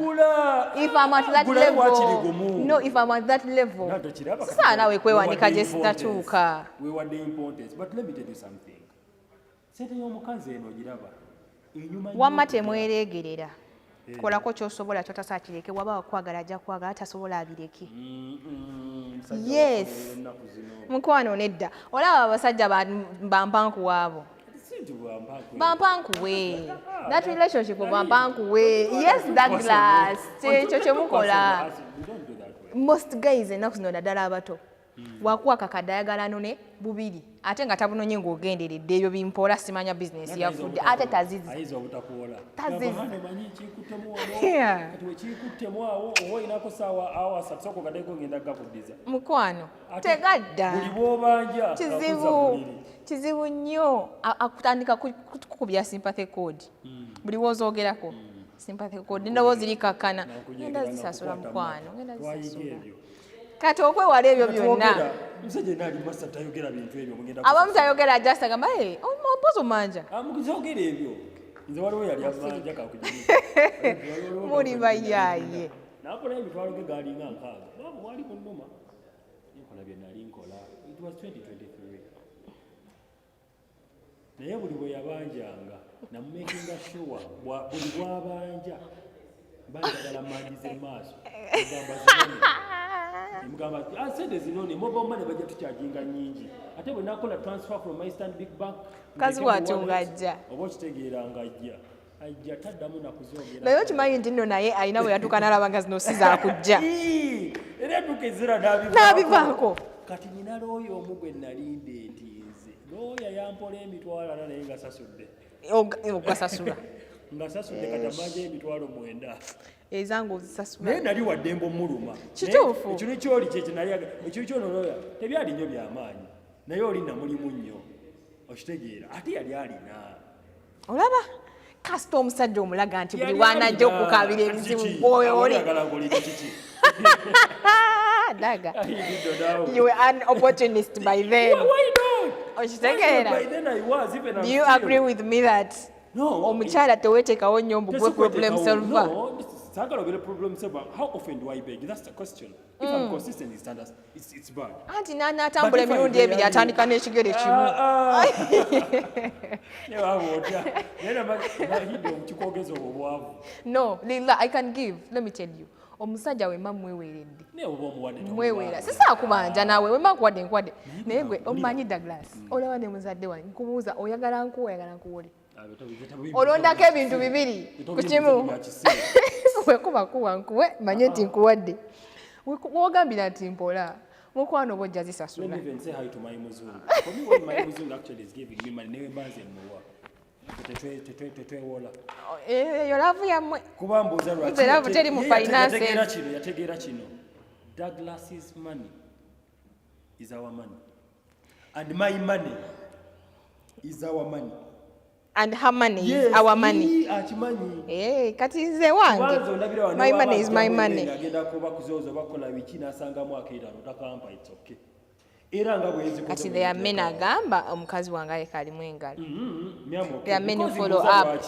if I'm at that level, no, if I'm at that level, sasa nawe kwewanika gye sitatuuka. Weewadde importance, but let me tell you something. Ssente y'omukazi eno ogiraba enyuma wamma temwereegerera. Kolako ky'osobola totasaakireke waba wakwagala ajja kwagala tasobola abireke. Yes. Mukwano nedda. Olaba abasajja bampanku waabo. Bampankuwe. That relationship bampankuwe. Yes, Douglas. Ekyo kye mukola. Most guys ennaku zino naddala abato wakuwa kakadayagalano ne bubiri ate nga tabunonye ng'ogenderedde ebyo bimpola simanya bizinesi yafudde ate tazizi mukwano tegadda kizibu nnyo akutandika kukubya sympathy code buli wozoogerako sympathy code ndowooza likakkana ngenda zisasula mukwano ngenda zisasula kati okwewala ebyo byonna abamu tayogera just agamba mpozi omanja muli bayaaye nakola emitwalo ge galinga nkaaga wali kunnuma nkola bye nali nkola it was 2023 naye buli bwe yabanjanga namumakinga sure buli bwabanja banjagala mandize maaso mugamba sente zinone mobile money bajja tukyajinga nyingi ate bwe nakola transfer from my Stanbic Bank kazi watu ngajja oba okitegeera ngajja ajja taddamu nakuzogera naye okimanyi nti nno naye alina bwe yatuuka n'alaba zino si zaakujja era yatuuka n'abivaako kati nina looya omu gwe nalinda entinze looya yampola emitwalo ana naye nga sasudde ogasasula nga sasudde katamanja emitwalo 9 ezange ozisasula naye nali waddembo muluma kituufu ekino kyoli kyekinali ekyo kyonoloya tebyali nnyo byamaanyi naye oli namulimu nnyo okitegeera ate yali alina olaba kasita omusajja omulaga nti buli wanajja okukabira ebizibu bwoyo oli daga you were an opportunist by then okitegeera do you agree with me that omukyala teweteekawo nnyo mbu gwe problem solver how often do I beg? That's the question. If I'm consistent in standards, it's bad. Anti n'atambula emirundi ebiri atandika n'ekigere kimu. No, Lila, I can give. Let me tell you. Omusajja wema mweweeredde. Mweweera. Sisa kubanja nawe wema kuwadde nkwadde. Naye gwe omanyi Douglas. Olaba ne muzadde wange nkubuuza oyagala nkuwole. Olondako ebintu bibiri ku kimu. Wekuba kuwa nkuwe manye nti nkuwadde. Wogambira nti mpola mukwano bojja zisasula. Let me even say hi to my Muzungu. For me, when my Muzungu actually is giving me money, newe mbanze mmuwa. Tetwewola. Yolavu yammwe. Kuba mbuuza lwaki. Nze lavu teri mu finance. Yategeera kino. Douglas's money is our money. And my money is our money. And her money is our money. Hey, kati nze wange. My money is my money. Kati there are men agamba omukazi wange aleka alimu engalo. There are men who follow up.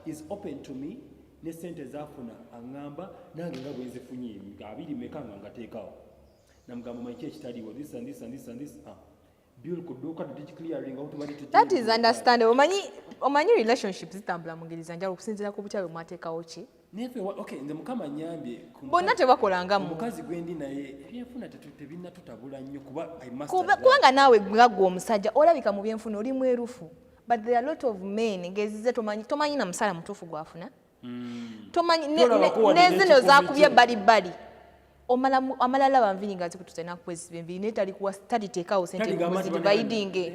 Is open to me. Ne sente zafuna angamba nange nga bwenzifunye abiri mekanga ngateekawo. Namugamba manyi ekitaliwo this and this and this and this. That is understandable. Omanyi relationships zitambula mu ngeri zanjalo okusinziira ku butya bwe mwateekawo ki? Okay, nze Mukama nnyambye. Bonna tebakolangamu. Omukazi gwendi naye ebyenfuna tebinna tutabula nnyo kuba I must. Kubanga naawe nga gwe omusajja olabika mu byenfuna oli mwerufu. But there are a lot of men ngezize tomanyi na musala mutuufu gwafuna. Tomanyi nezino zakubye bali. Amalala banviri nga zikututena kwezi bembiri netali kuwa study teekawo sente mwezi dividing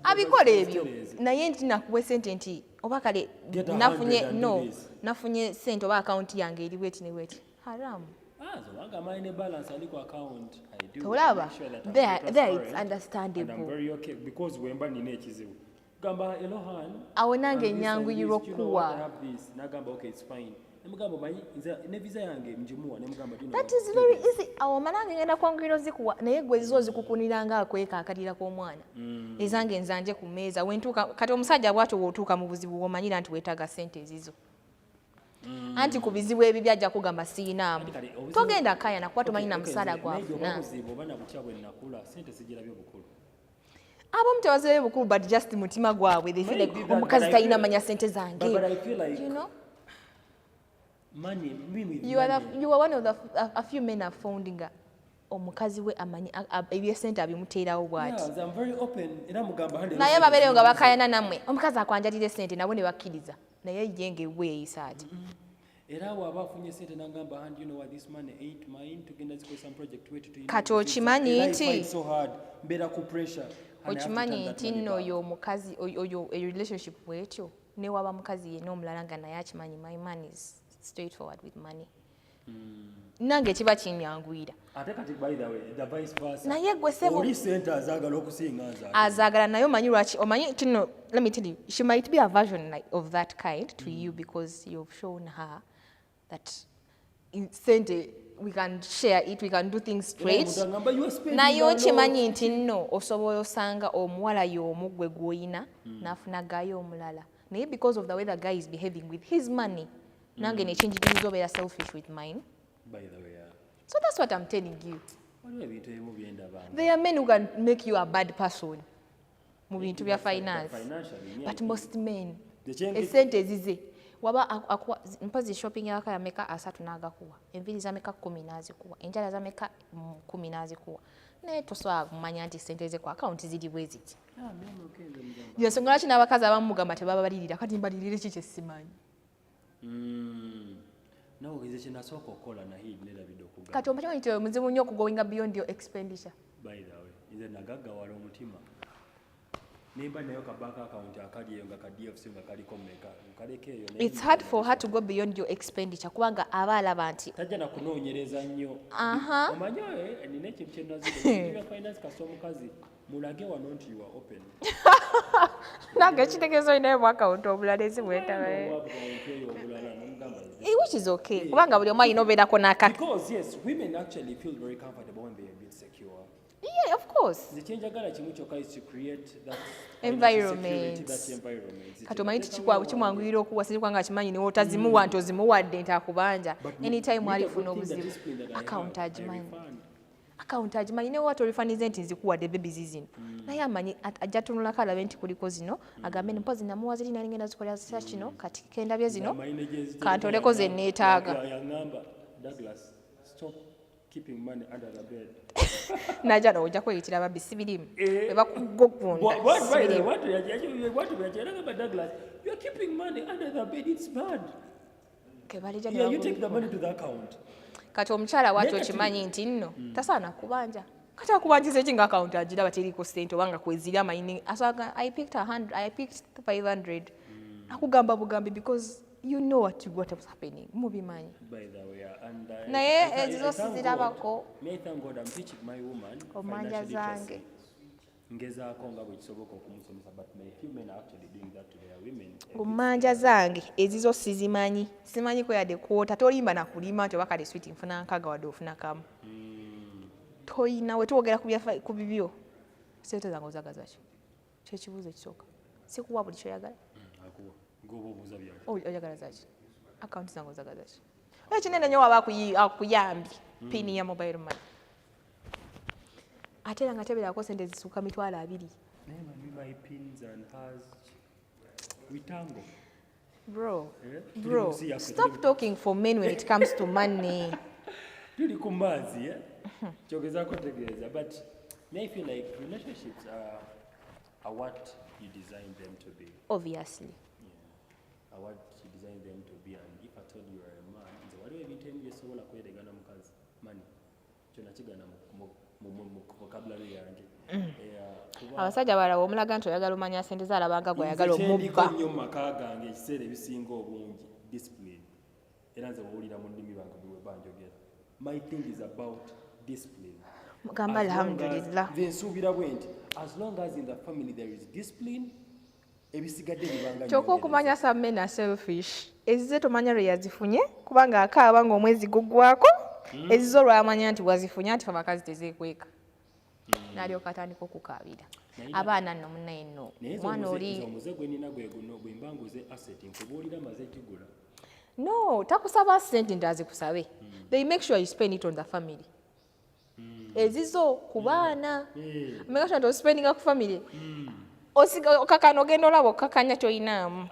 abikola ebyo naye nti nakuwe sente nti oba kale nafunye sente oba account yange eri weti ne weti haram olaba there it's understandable and I'm very okay because wemba nina ekizibu gamba Elohan awo nange enyangu yirokuwa nagamba okay it's fine. That is very easy. Awo manange ngenda kwangiro zikuwa naye gwe zo zikukuniranga akweka akalira k'omwana. Ezange nzanje ku meeza wentuka kati omusajja bwato wotuka mu buzibu womanyira nti wetaga sente ezizo. Anti ku bizibu ebi byajja kugamba siinamu. Togenda kaya nakuwa tomanyi na musala gwafuna. Abamu tebazire bukulu but just mutima gwabwe they feel like omukazi talina manya sente zange. You know? Money, you are one of a few men are founding omukazi we amanyi ebye sente abimuteerawo bwati. Yeah, I'm very open. Era mugamba hande. Naye babereyo nga bakayana namwe. Omukazi akwanjalire sente nabo ne bakkiriza. Naye yenge we isaati. era waba afunye sente nagamba and you know what this money ain't mine tugenda zikola some project wetu tu kati okimanyi nti so hard mbera ku pressure okimanyi nti nno oyo omukazi oyo relationship bwetyo ne waba mukazi yenna omulala nga naye akimanyi my man is straightforward with money nange kiba kinyangwira ate kati by the way the vice versa naye gwe sebo oli sente azaagala okusinga azaagala naye omanyi lwaki omanyi kino let me tell you she might be a version like of that kind to you because you've shown her that in sente we can share it we can do things straight naye okimanyi nti nno osobola osanga omuwala y'omu gwe gw'oyina n'afuna gayo omulala naye because of the way the guy is behaving with his money nange nekinjigiriza obeera selfish with mine by the way so that's what I'm telling you waliwo ebintu ebimu byendaba there are men who can make you a bad person mu bintu bya finance but most men esente ezize waba mpozi shopping yaka yameka 3 n'agakuwa enviri zameka 10 n'azikuwa enjala zameka 10 n'azikuwa naye toswala kumanya nti sente ze ku account ziri bwe ziti yensonga lwaki n'abakazi abamu mugamba tebabalirira kati mbalirire ki kyesimanyi nawogeze kyenasooka okukola naye nerabidde okugamba kati omukimanyi nti muzibu nnyo okugoinga beyond your expenditure by the way nze nagaggawala omutima nemba nayo kabanka account akali eyo nga ka DFC nga kaliko mmeka nkaleka eyo it's hard for her to go beyond your expenditure kubanga aba alaba nti tajja nakunoonyereza nnyo omanyi nina ekintu kyenazibya finance kasi omukazi mulage wano nti you are open nange ekitegeeza olinayo mu account omulala ezibwetaba which is okay kubanga buli omu alina obeerako n'akaka because yes women actually feel very comfortable when they are a bit secure yeah of course zikyenjagala kimu kyokka is to create that environment kati omanyi kimwanguyira okuwa siri kubanga kimanyi niwe otazimuwa nti ozimuwadde nti akubanja anytime alifuna obuzibu account agimanyi newe watolifanize nti nzikuwadde bebi zizino naye amanyi ajja tunulako alabe nti kuliko zino agambe mpozi namuwa ziri nali ngenda zikolera zisa kino kati kendabye zino kantoleko ze neetaaga najja nojja kweyitira babbi sibirimu ebakugogunda kati omukyala wati okimanyi nti nno tasaana kubanja kati akubanjiza eki nga account agiraba teriko sente obanga kweziri amayini asaga I picked 500 akugamba bugambi because you know what was happening mubimanyi naye ezizo sizirabako omanja zange ngezaako nga bwe kisoboka okumusomesa but my few men are actually doing that to their women omanja zange ezizo sizimanyi simanyi ko yadde kwota tolimba nakulima nti obakale sweet nfuna nkaga wadde ofuna kamu toyina we tuwogera ku bibyo sente zange ozagaza ki kyekibuuzo ekisooka sikuwa buli kyoyagala oyagala zaki account zange ozagaza ki ekinene nnyo waba akuyambye pini ya mobile money ate era nga tebeerako sente zisuuka 200 bro stop talking for men when it comes to money tuli ku maazi kyogezaako tegeeza but I feel like relationships are what you design them to be obviously are what you design them to be and if I told you are a man nze waliwo ebintu ebimu byesobola kweregana mukazi mani kyona kigana mu vocabulary yange abasajja balaba omulaga nti oyagala omanya sente zaalabanga gweyagala omubba nnyo mu maka gange ekiseera ebisinga obungi discipline era nze bawulira mu nnimi bange bwe banjogera my thing is about discipline mugamba alhamdulillah nze nsuubira bwe nti as long as in the family there is discipline ebisigadde bibanga kyokka okumanya some men are selfish ezize tomanya lwe yazifunye kubanga akaaba ng'omwezi guggwako ezizo lwamanya nti wazifunye nti abakazi tezeekweka n'alyoka atandika okukaabira abaana nno munnaye nno mwana oli omuze gwe nina gwe guno bwe mbanguze asset nkubuulira maze kigula no takusaba sente nti azikusabe they make sure you spend it on the family ezizo ku baana make sure nti ospendinga ku family okakano ogenda olaba okakanya kyoyinaamu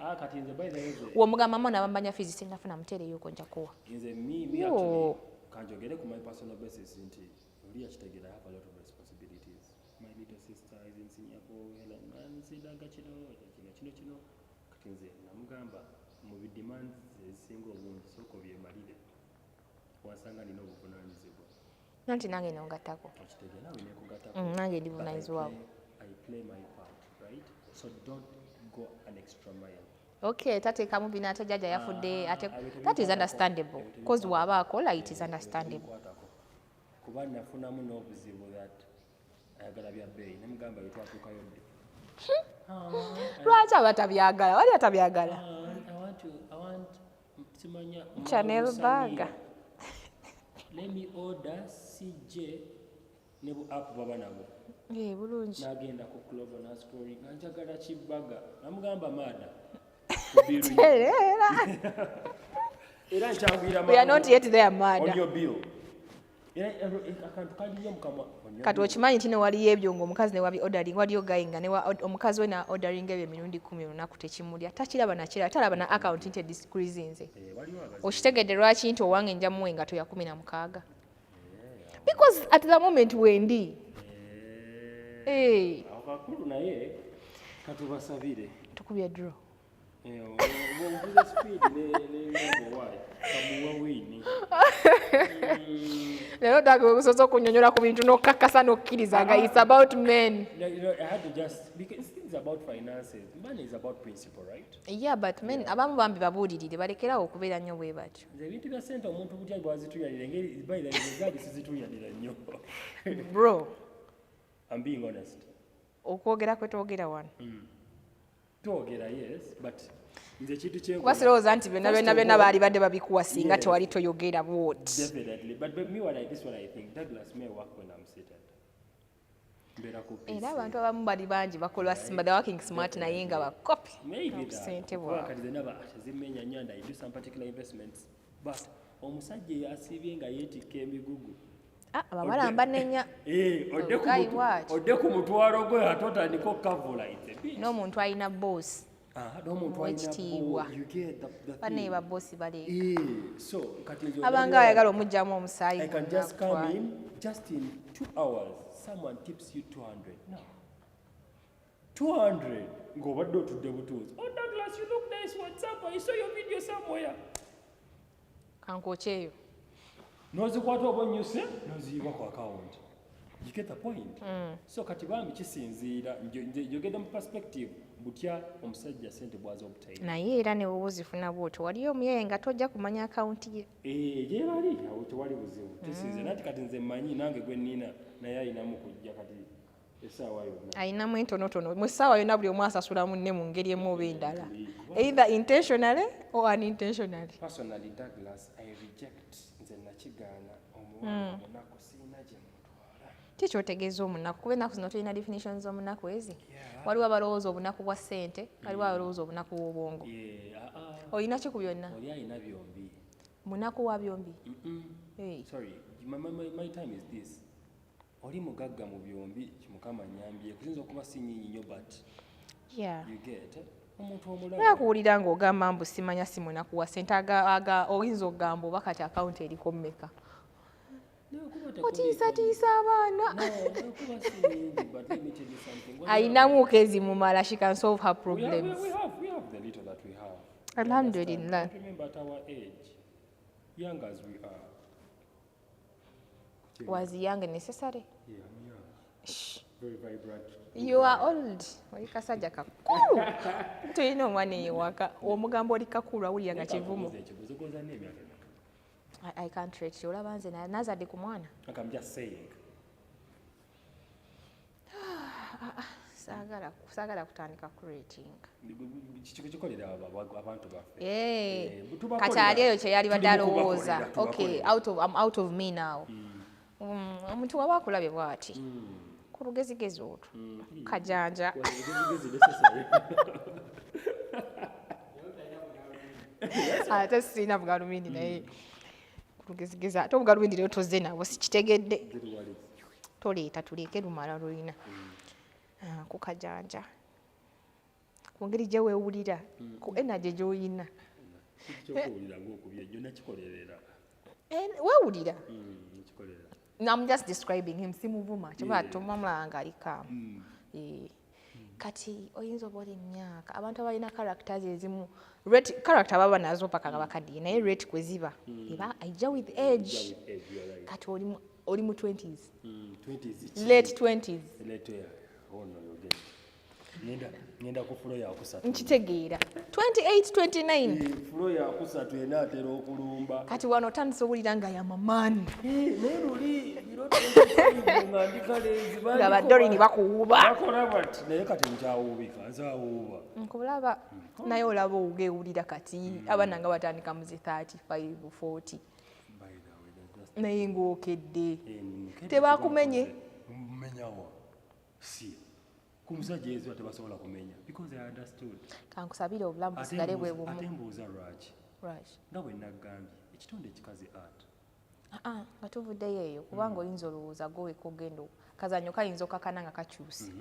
womugamba mama nabambanya fees sinafuna muteereyoko nja kuwa kanjogere ku my personal basis nti oli yakitegeera I have a lot of responsibilities my little sister is in Singapore nsidaga kino kati nze namugamba mu bidemands ezisinga obungi sooka byemalire wasanga nina obuvunaanyizibwa nanti nange nongattako okitegeera naawe nekugattako nange ndi buvunaanyizibwawo I play my part, right? So don't go an extra mile. Okay, tateekamu bina ate jjajja yafudde ate that is understandable because waba akola it is understandable kuba nafunamu n'obuzibu that ayagala bya Beeyi nemugamba yetwatuukayo dde lwaki aba tabyagala wali atabyagala I want simanya Chanel burger. Let me order CJ ne bu app baba nabo bulungi nagenda ku Clover na scrolling njagala kibaga namugamba mada era nkyagwira we are not yet there mad on your bill akantu kaliyo mukamwa kati okimanyi nti ne waliyo ebyo ng'omukazi ne wabi ordering waliyo gayinga ne omukazi we na ordering ebyo emirundi 10 olunaku tekimulya takiraba nakiraba talaba na account nti ediscreasinze okitegedde lwaki nti owange nja muwe nga toya 16 because at the moment wendi akakulu naye katubasabire tukubye draw obuze speed ne kamuwa wini lero dage okusoza okunyonyola ku bintu n'okkakasa n'okkiriza nga it's about men. I had to just because it's about finances. Money is about principle, right? Yeah, but men abamu bambi babuulirire balekerawo okubeera nnyo bwe batyo. Ebintu bya ssente omuntu butya bwazituyalira engeri bayira ezaali sizituyalira nnyo. Bro, I'm being honest. okwogera kwe twogera wano. Twogera yes, but nze kitu kyenkola. Wasirowooza nti byonna baali badde babikuwa singa tewali toyogera what? Definitely, but me this one I think Douglas may work when I'm seated. Era abantu abamu bali bangi bakolwa simba the working smart naye nga bakopi. Maybe that. Sente bwabwe. Zimenya nyanda I do some particular investments, but omusajja yasibye nga yeetikka emigugu. Ababalamba nenya. Odde ku mutwalo gwe atotandika okukavula itse. N'omuntu alina boss. N'omuntu alina you get the bane ba boss bale. So kati nzo abanga ayagala omujjamu omusaayi. I can just come in just in 2 hours. Someone tips you 200. No. 200. Go what do to the butuzi. Oh Douglas, you look nice. What's up? I saw your video somewhere. Kankocheyo. Nozikwata obonyuse, noziyiwa ku account. You get the point? So kati bambi kisinziira you get them perspective butya omusajja sente bwazo obutayi. Naye era ne wozifuna bw'otyo waliyo omuyeye nga tojja kumanya account ye. Gye bali awo tewali buzibu. Kisinziira nati kati nze mmanyi nange gwe nnina naye ayinamu kujja kati essaawa yonna. Ayinamu entonotono mu ssaawa yonna buli omu asasula munne mu ngeri emu oba endala. Either intentionally or unintentionally. Personally, Douglas, I reject nze nakigaana omuwala omunaku siina gye mutwala. Kikyotegeeza omunaku kuba ennaku zino tulina definitions z'omunaku ezi. Waliwo abalowooza obunaku bwa ssente, waliwo abalowooza obunaku bw'obwongo. Olina ki ku byonna? Oli alina byombi. Munaku wa byombi? Sorry, my time is this. Oli mugagga mu byombi Mukama nnyambye kuyinza okuba sinnyinyi nnyo but you get omuntu omulala. Nakuwulira ng'ogamba mbu simanya si munaku wa ssente oyinza okugamba oba kati akawunti eriko mmeka. Otiisatiisa abaana. Ayinamu kezimumala she can solve her problems. We have the little that we have. Alhamdulillah. Remember at our age, young as we are. Was young necessary? Yeah, I'm young. Very vibrant. You are old. Oli kasajja kakulu. Tulina omwana ewaka. Omugambo oli kakulu awulira nga kivumo. I can't rate you. Olaba nze nazadde ku mwana. I'm just saying. Saagala kutandika kurating. Kikolera abantu baffe. Kati ali eyo kye yali badde alowooza. Okay, I'm out of me now. Omuntu waba akulabye bw'ati. Ku lugezigezi olwo. Kajanja. Ate sirina bugalumindi naye. Lugezigezi ate obugalumindi leero tozze nabwo sikitegedde. Toleeta tuleeke lumala lulina. Ku kajanja. Ku ngeri gye weewulira. Ku energy gy'oyina. Ky'okuwulira ng'okubye gyonna kikolerera. Weewulira? I'm just describing him. Simuvuma. Kiba tumamulanga ali calm. kati oyinza oba oli emyaka abantu abalina characters ezimu character baba nazo paka bakaddiye naye rate kwe ziba eba ajja with age kati oli mu 20s late 20s ngenda ku fulo ya kusatu nkitegeera 28 29 fulo ya kusatu enaatera okulumba kati wano otandise owulira nga yamamaani naye luli nga baddolini bakuwuba bakola bati naye kati nkyawuubika nzaawuuba nkulaba naye olaba ogeewulira kati abaana nga batandika mu zi 35 40 naye ng'okedde tebakumenye mmenyawa si ku musajja ezo tebasobola kumenya because I understood kankusabire obulamu busigale bwe bumu ate mbuuza lwaki nga bwe naggambye ekitonde ekikaze art nga tuvuddeyo eyo kubanga oyinza olowooza goweka ogenda kazanyo kayinza okakana nga kakyuse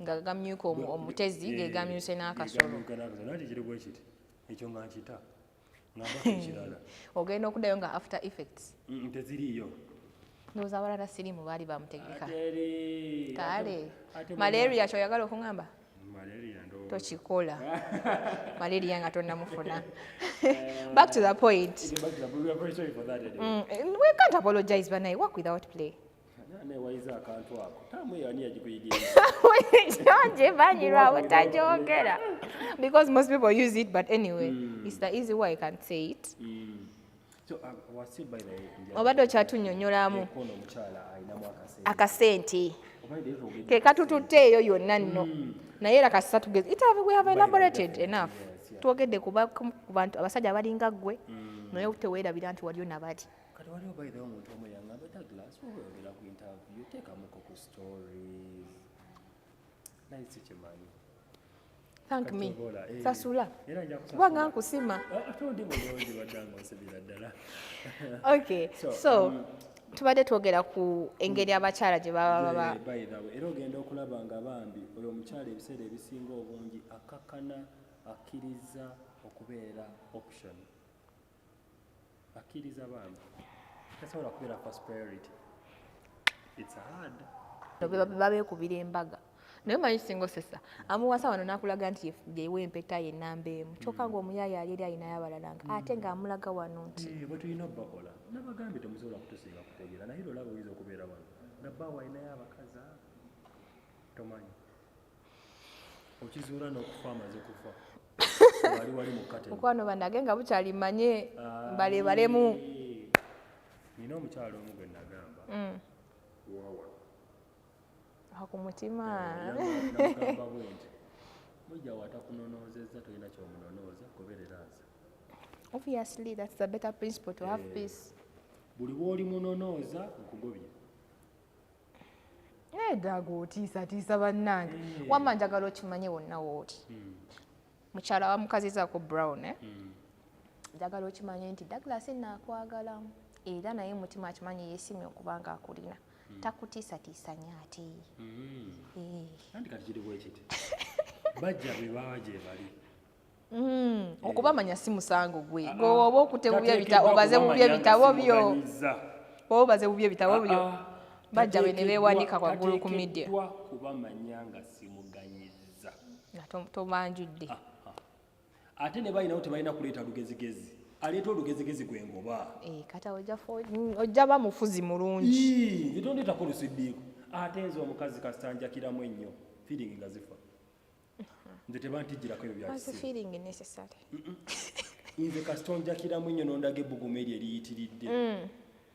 nga gamyuka omutezi gegamyuse n'akasolo nati kiri bwe kiti ekyo nga nkita ngambako ekirala ogenda okuddayo nga after effects teziriiyo ndowooza abalala sirimu baali bamutegeka kale malaria kyoyagala okuŋŋamba tokikola malaria nga tonnamufuna back to the point we can't apologize banaye work without play newayiza akantu ako tamu yani yagikuyigira kyonje banyirwawo tajogera because most people use it but anyway it's the easy way I can say it obadde okyatunyonyolamu akasente ke katututte eyo yonna nno naye era kasisa tugeze we have elaborated enough twogedde ku bantu abasajja abalinga ggwe naye teweerabira nti waliyo nabali kati waliwo bayidewo omuntu omu yangamba Douglas oyogera ku interview teekamuko ku stories naye si kimanyi thank me sasula kubanga nkusima ate ndi mulungi baddanga nsibira ddala okay so tubadde twogera ku engeri abakyala gye baba era ogenda okulaba nga bambi oyo omukyala ebiseera ebisinga obungi akakana akkiriza okubeera option akkiriza bambi tasobola kubeera first priority it's hard babeekubira embaga naye manyi singa osesa amuwasa wano n'akulaga nti yeewa empeta ye nnamba emu kyokka ng'omuyaaya ali eri ayinayo abalala nga ate ng'amulaga wano nti bwe tulina obbakola nabagambye temusobola kutusinga kutegeera naye olaba oyinza okubeera wano nga bbaawo ayinayo abakazi tomanyi okizuula n'okufa amaze kufa wali mu kate mukwano banage nga bukyali manye balebalemu nina omukyalo omu gwe nagamba wawa ku mutima namugamba bwe nti mujja watakunonoozezza tolina kyomunonooza goberera nze obviously that's the better principle to have peace buli bw'oli munonooza nkugobye edago otiisatiisa bannange wamma njagala okimanye wonna wooti mukyala wa mukazizaako brown njagala okimanye nti Douglas naakwagala era naye mutima akimanyi yeesimye okubanga akulina takutiisatiisanya ate andi kati kiri bwekiti bajja be baba gye bali okubamanya si musango gwe oba obaze bubi ebitabo byo obaze bubi ebitabo byo bajja be ne beewanika kwaggulu ku media kubamanya nga simuganyiza tobanjudde ate ne balinawo tebalina kuleeta lugezigezi aleeta olugezigezi gwengoba kata ojja ba mufuzi mulungi zitondeetako lusiddiiko ate nze omukazi kasitanjakiramu ennyo feeling nga zifa nze tebantijjirako ebyo byakisimu nze kasitonjakiramu ennyo nondaga ebbugumu eryo eriyitiridde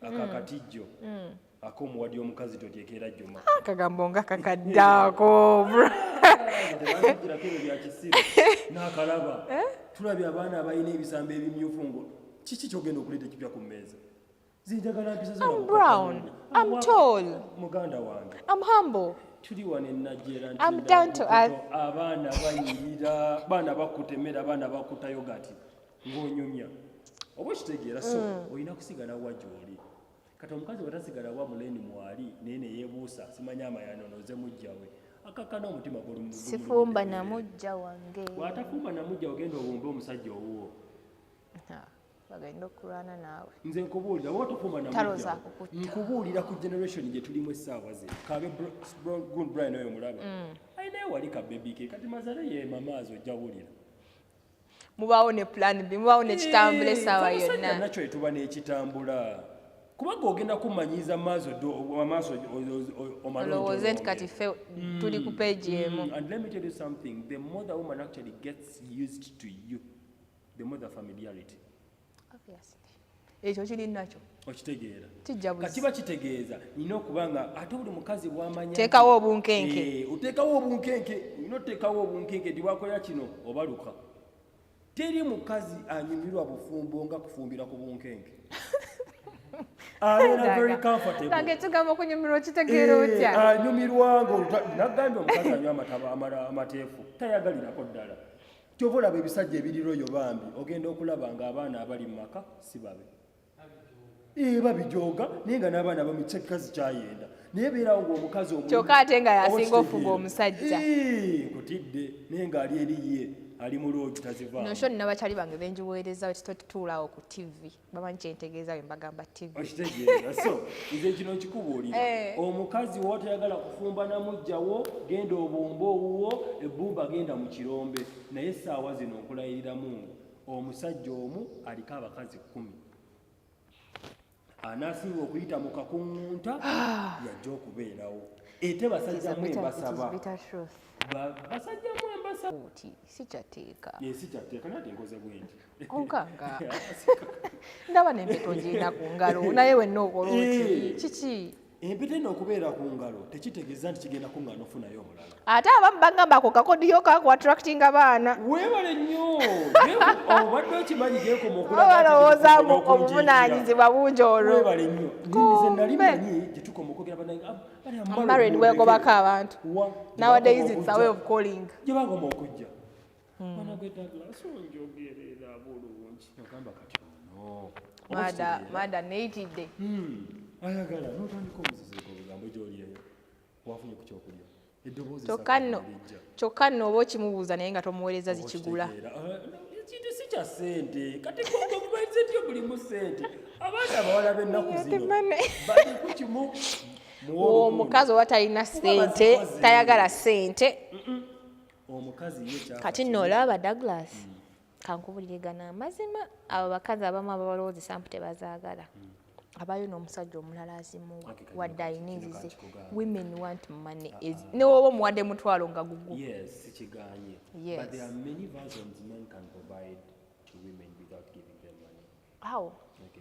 akakatijjo ak'omuwadi omukazi toteekera jjuma akagambo nga kakaddaako tebantijjirako ebyo byakisimu n'akalaba tulabye abaana abalina ebisambo ebimyufu ngo kiki kyogenda okuleeta ekipya ku mmeeza zinjagala mpisa I'm brown, I'm tall, muganda wange I'm humble, tuli wano enajjera I'm down to earth. Abaana banyirira baana bakuta emmere abaana bakuta yogati ng'onyumya oba kitegeera so olina kusigala wa gy'oli kati omukazi bwatasigala wa muleni mwali naye neyeebuusa simanya amayanonoze mujjawe akakana omutima sifumba na mujja wange bw'atafumba na mujja ogenda obumbe omusajja owuwo bagenda okulwana naawe nze nkubuulira oba tofumba na mujja nkubuulira ku generation gye tulimu essaawa ze kabe Brian oyo mulaba ayinayo wali ka baby ke kati mazale ye mamaazo jawulira mubaawo ne plan B mubaawo ne kitambula essaawa yonna nakyo etuba n'ekitambula kubanga ogenda kumanyiza maaso olowooze nti kati ffe tuli ku page emu. And let me tell you something, the more the woman actually gets used to you, the more the familiarity. Obviously. Ekyo kiri nakyo okitegeera kijjabuzi kakiba kitegeeza nina okubanga ate buli mukazi bw'amanya teekawo obunkenke oteekawo obunkenke nina oteekawo obunkenke nti bwakola kino obaluka teri mukazi anyumirwa bufumbo nga kufumbira ku bunkenke very comfortable nange tugamba okunyumirwa kitegeera otya anyumirwa nagambye omukazi anywa amateefu tayagalirako ddala kyova olaba ebisajja ebiriroyo bambi ogenda okulaba nga abaana abali mu maka si babe babijoga naye nga n'abaana bamukikazi kyayenda naye beerawo ng'omukazi kyokka ate nga yasinga ofuga omusajja kutidde naye ng'ali eriye ali mu loogi tazivaamu nosho nina bakyali bange benjiweerezawo titotutuulaawo ku tv bamanyi kyentegeeza bwe mbagamba tv okitegeeza so nze kino nkikubuulira omukazi wootayagala kufumba namugjawo genda obumba owuwo ebbumba genda mu kirombe naye essaawa zino okulayirira mungu omusajja omu aliko abakazi 10 anasinga okuyita mu kakuŋŋunta yajja okubeerawo ate basajjamu embasaba basajjamu embasaba sikyateeka sikyateeka nate enkoze bwenti onkanga ndaba n'empeta ogirina ku ngalo naye wenna okola oti kiki empeta eno okubeera ku ngalo tekitegeeza nti kigenda kuŋŋaana ofunayo omulala ate abamu bagamba ako kakodiyo kakuattractinga baana weebale nnyo obadde okimanyi geekoma okulabalowoozaamu obuvunaanyizibwa bungi olwo weebale nnyo nze nali manyi gyetukoma okwogera married wegobako abantu nowadays it's a way of calling gye bagoma okujja mwana gwedaglaso njogerera bulungi ogamba kati ono mada neitidde ayagala notandika omuziziko obugambo gyolieyo wafunye ku kyokulya eddoboozi kyokka nno oba okimubuuza naye nga tomuweereza zikigula ekintu si kya ssente kati gobaizetyo bulimu ssente abaana abawala b'ennaku zino bali ku kimu omukazi oba talina ssente tayagala ssente omukazi kati nno olaba Douglas kankubulirigana amazima abo bakazi abamu ababalowoozesa mpu tebazaagala abayo n'omusajja omulala azimuwa wadde ayinirize women want money ne woba omuwadde mutwalo nga gugu sikiganye but there are many versions men can provide to women without giving them money. How?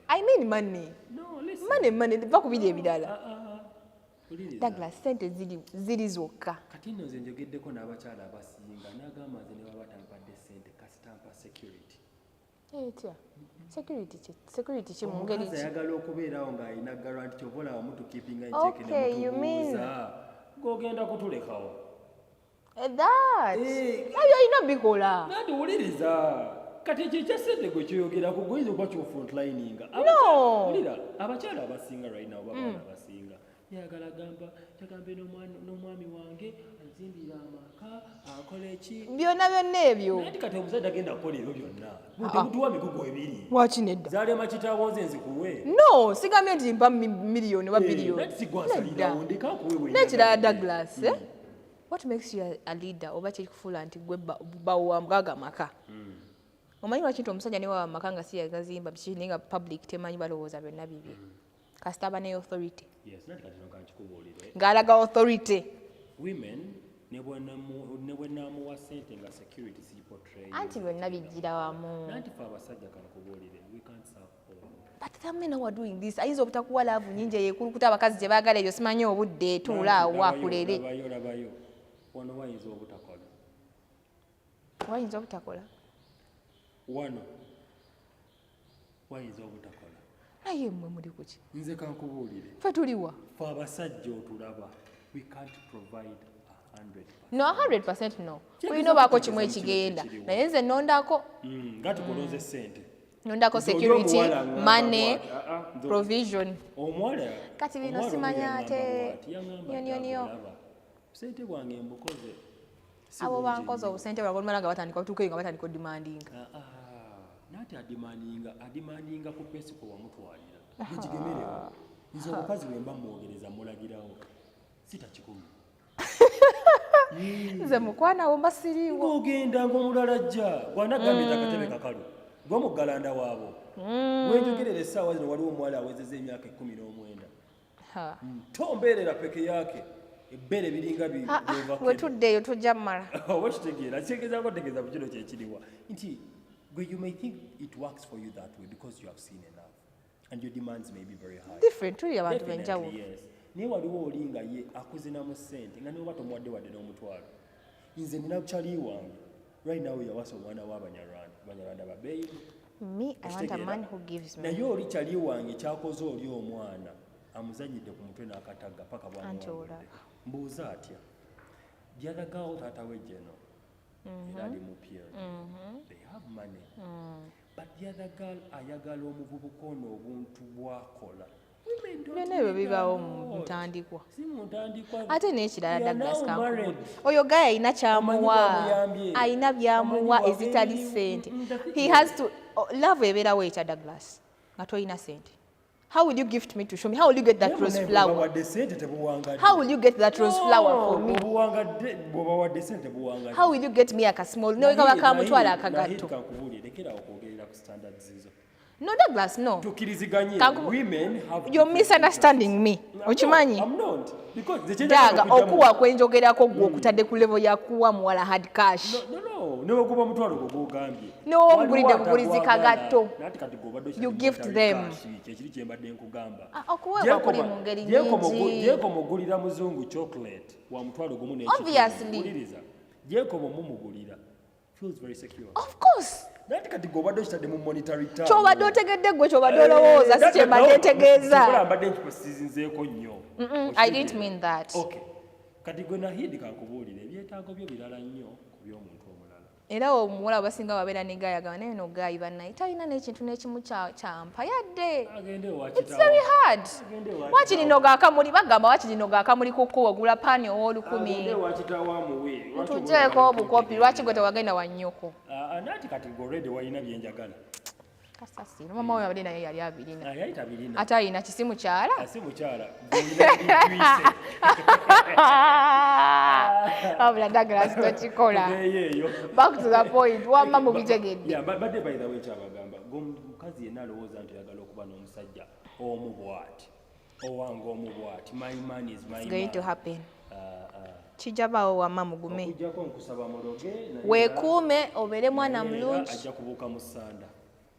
I mean money. No, listen. Money va kubiri ebirala Douglas sente ziri zokka kati nno nze njogeddeko n'abakyala abasinga n'agamba nze ne baba tampadde sente kasitampa security etya security ki mu ngeri ki ayagala okubeerawo ng'alina garanti kyova olaba mutukipinga enteeke nemutubuuza ng'ogenda kutulekawo ebyo olina bikola nandi wuliriza kati ekyo ekya sente gwe kyoyogera ku goyinza okuba kyofrontlininga wulira abakyala abasinga right now babaana abasinga yagala tagambe n'omwami wange anzimbira amaka akola eki byonna ebyo nati kati omusajja agenda kukola ebyo byonna temutuwa migugu ebiri waki nedda zaalema kitaawo nze nzikuwe no sigambye nti mpa miliyoni oba biliyoni nati sigwasalirawo ndekakuwe nekirala Douglas what makes you a leader oba kikufuula nti gwe bawamgaga maka omanyi lwaki nti omusajja ne wawa maka nga si yagazimba bikini nga public temanyi balowooza byonna bibye kasita aba ne authority ng'alaga authority women ne bwenamuwa sente nga security siportray anti byonna bijjira wamu nanti fe abasajja kanakubuulire we can't serve all but some men are doing this ayinza obutakuwa laavu nyingi eyekulukuta abakazi gye baagala ebyo simanyi obudde tuula awo akulere labayo wano wayinza obutakola wano wayinza obutakola naye mmwe muli kuki nze kankubuulire fe tuliwa fe abasajja otulaba we can't provide 100%. No, 100% no. Kulina obaako kimu ekigenda naye nze nondako nga tukulooza essente nondako security money provision omuwala kati bino simanya ate nyonyonyo sente bwange mbukoze abo bankoze obusente bwabwe nga batandika otuukeyo nga batandika odimandinga nati adimandinga ku pesi kwa wamutwalira ekigemerewo nze omukazi bwe mba mwogereza mulagirawo sitakikumi nze mukwana wo mbasiriwo ng'ogenda ng'omulala ajja gwanagambye akatebe kakalu gw'omuggalanda waabo wenjogerera essaawa zino waliwo omuwala awezeza emyaka 19 tombeerera peke yake ebbere biringa wetuddeeyo tujja mmala wakitegeera kitegeezako tegeeza bukino kyekiriwa nti gwe you may think it works for you that way because you have seen enough and your demands may be very high different tuli abantu benjawulo naye waliwo oli nga ye akuzinamu ssente nga niwoba tomuwadde wadde n'omutwalo nze nina kyali wange right now yawasa omwana w'abanyarwanda babeeyi me I want a man who gives me naye oli kyali wange kyakoze oli omwana amuzanyidde ku mutwe n'akatagga paka bwamwawulidde mbuuza atya the other girl taata we jeno era ali mu pier they have money but the other girl ayagala omuvubuka ono obuntu bwakola byonna ebyo bibaawo mu ntandikwa ate n'ekirala Douglas Kankumu oyo gaye alina kyamuwa alina byamuwa ezitali ssente he has to love ebeerawo ekya Douglas nga tolina ssente. How will you gift me to show me? How will you get that rose flower? How will you get that rose flower for me? How will you get me a small? No, no, Douglas, no. Women have you're misunderstanding me. Uchimanyi? I'm not. Because the Daga, okuwa kwenjogerako gwo okutadde ku level ya kuwa muwala hard cash. No, kuba mutwalo gwo gambye. No, mugulide bugulizi kagatto. You gift them. Kyekiri kyembadde nkugamba. Okuweebwa kuli mu ngeri nyingi. Jeko mugulira muzungu chocolate wa mutwalo gumu n'ekyo. Obviously. Jeko mumugulira. Feels very secure. Of course. That kati gobadde kitadde mu monetary term. Kyobadde otegedde gwe kyobadde olowooza si kyembadde ntegeeza. Mbadde nkipasizinzeeko nnyo. I didn't mean that. Okay. Kati gwe Nahidi kankubuulire ebyetaago byo birala nnyo ku by'omuntu omulala. Era omuwala abasinga babeera ne gaayagala naye no gaayi bannaye talina n'ekintu n'ekimu kyampa yadde. It's very hard. Wakiri no gaakamuli bagamba wakiri no gaakamuli kuko ogula paani ow'olukumi. Tugyeko obukopi lwaki gwe tewagenda wa nnyoko. Naati kati gwe already walina byenjagala. Kasasi mama we abadde naye yali abirina. Yali tabirina. Ate alina kisimu kyala? Kisimu kyala. Abula Douglas tukikola. Back to the point. Wamma mu bitegedde. Yeah, but by the way kyabagamba. Omukazi yenna alowooza nti oyagala okuba n'omusajja omubwati. Owange omubwati. My man is my man. It's going to happen. Kijabaawo wamma mugume. Okujjako nkusaba muloge. Weekuume obeere mwana mulungi. Ajja kubuuka mu ssanda.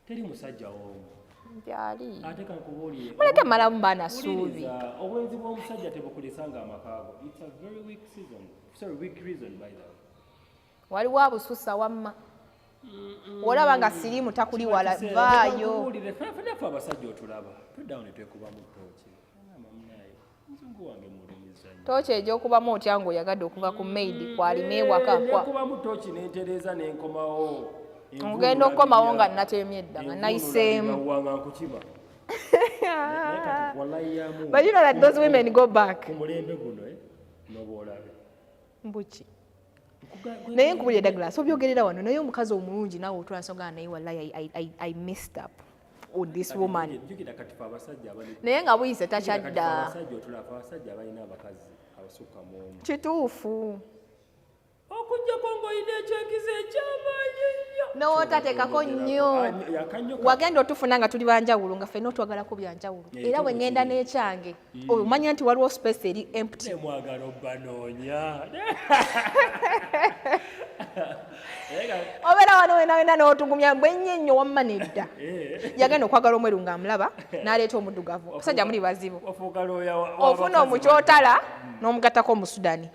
Teri musajja omu. Byali. Ate kankubuulire. Muleke malamu baana ssuubi. Obwenzi bw'omusajja tebukulesanga amakaago. It's a very weak season. Sorry, weak reason by the way. Waliwo abusussa wamma. Olaba nga siriimu takuli wala vaayo. Fenaffe abasajja otulaba. Tuddawo ne twekubamu ttooki. Mamunaye. Muzungu wange mulumizza nnyo. Ttooki egy'okubamu otya ng'oyagadde okuva ku maidi kwalima ewaka. Nekubamu ttooki n'entereeza n'enkomawo. Ogenda okukomawo nga natemye edda nga nayiseemu. But you know that those women go back. Mbuki. Naye nkubulire Douglas obyogerera wano naye omukazi omulungi naawe otulansonga naye wallahi I messed up on this woman. Naye nga buyise takyadda. Kituufu. Okujjako ng'olina ekyekiza ekyamaanyi nnyo. N'otateekako nnyo. Wagenda otufuna nga tuli banjawulo nga ffenna otwagalako byanjawulo. Era bwe ŋŋenda n'ekyange omanya nti waliwo space eri empty. Temwagala obbanoonya. Obeera wano wena n'otugumya bwennya ennyo wamma nedda. Yagenda okwagala omweru ng'amulaba n'aleeta omuddugavu. Abasajja muli bazibu. Ofuna omukyotala n'omugattako omusudani.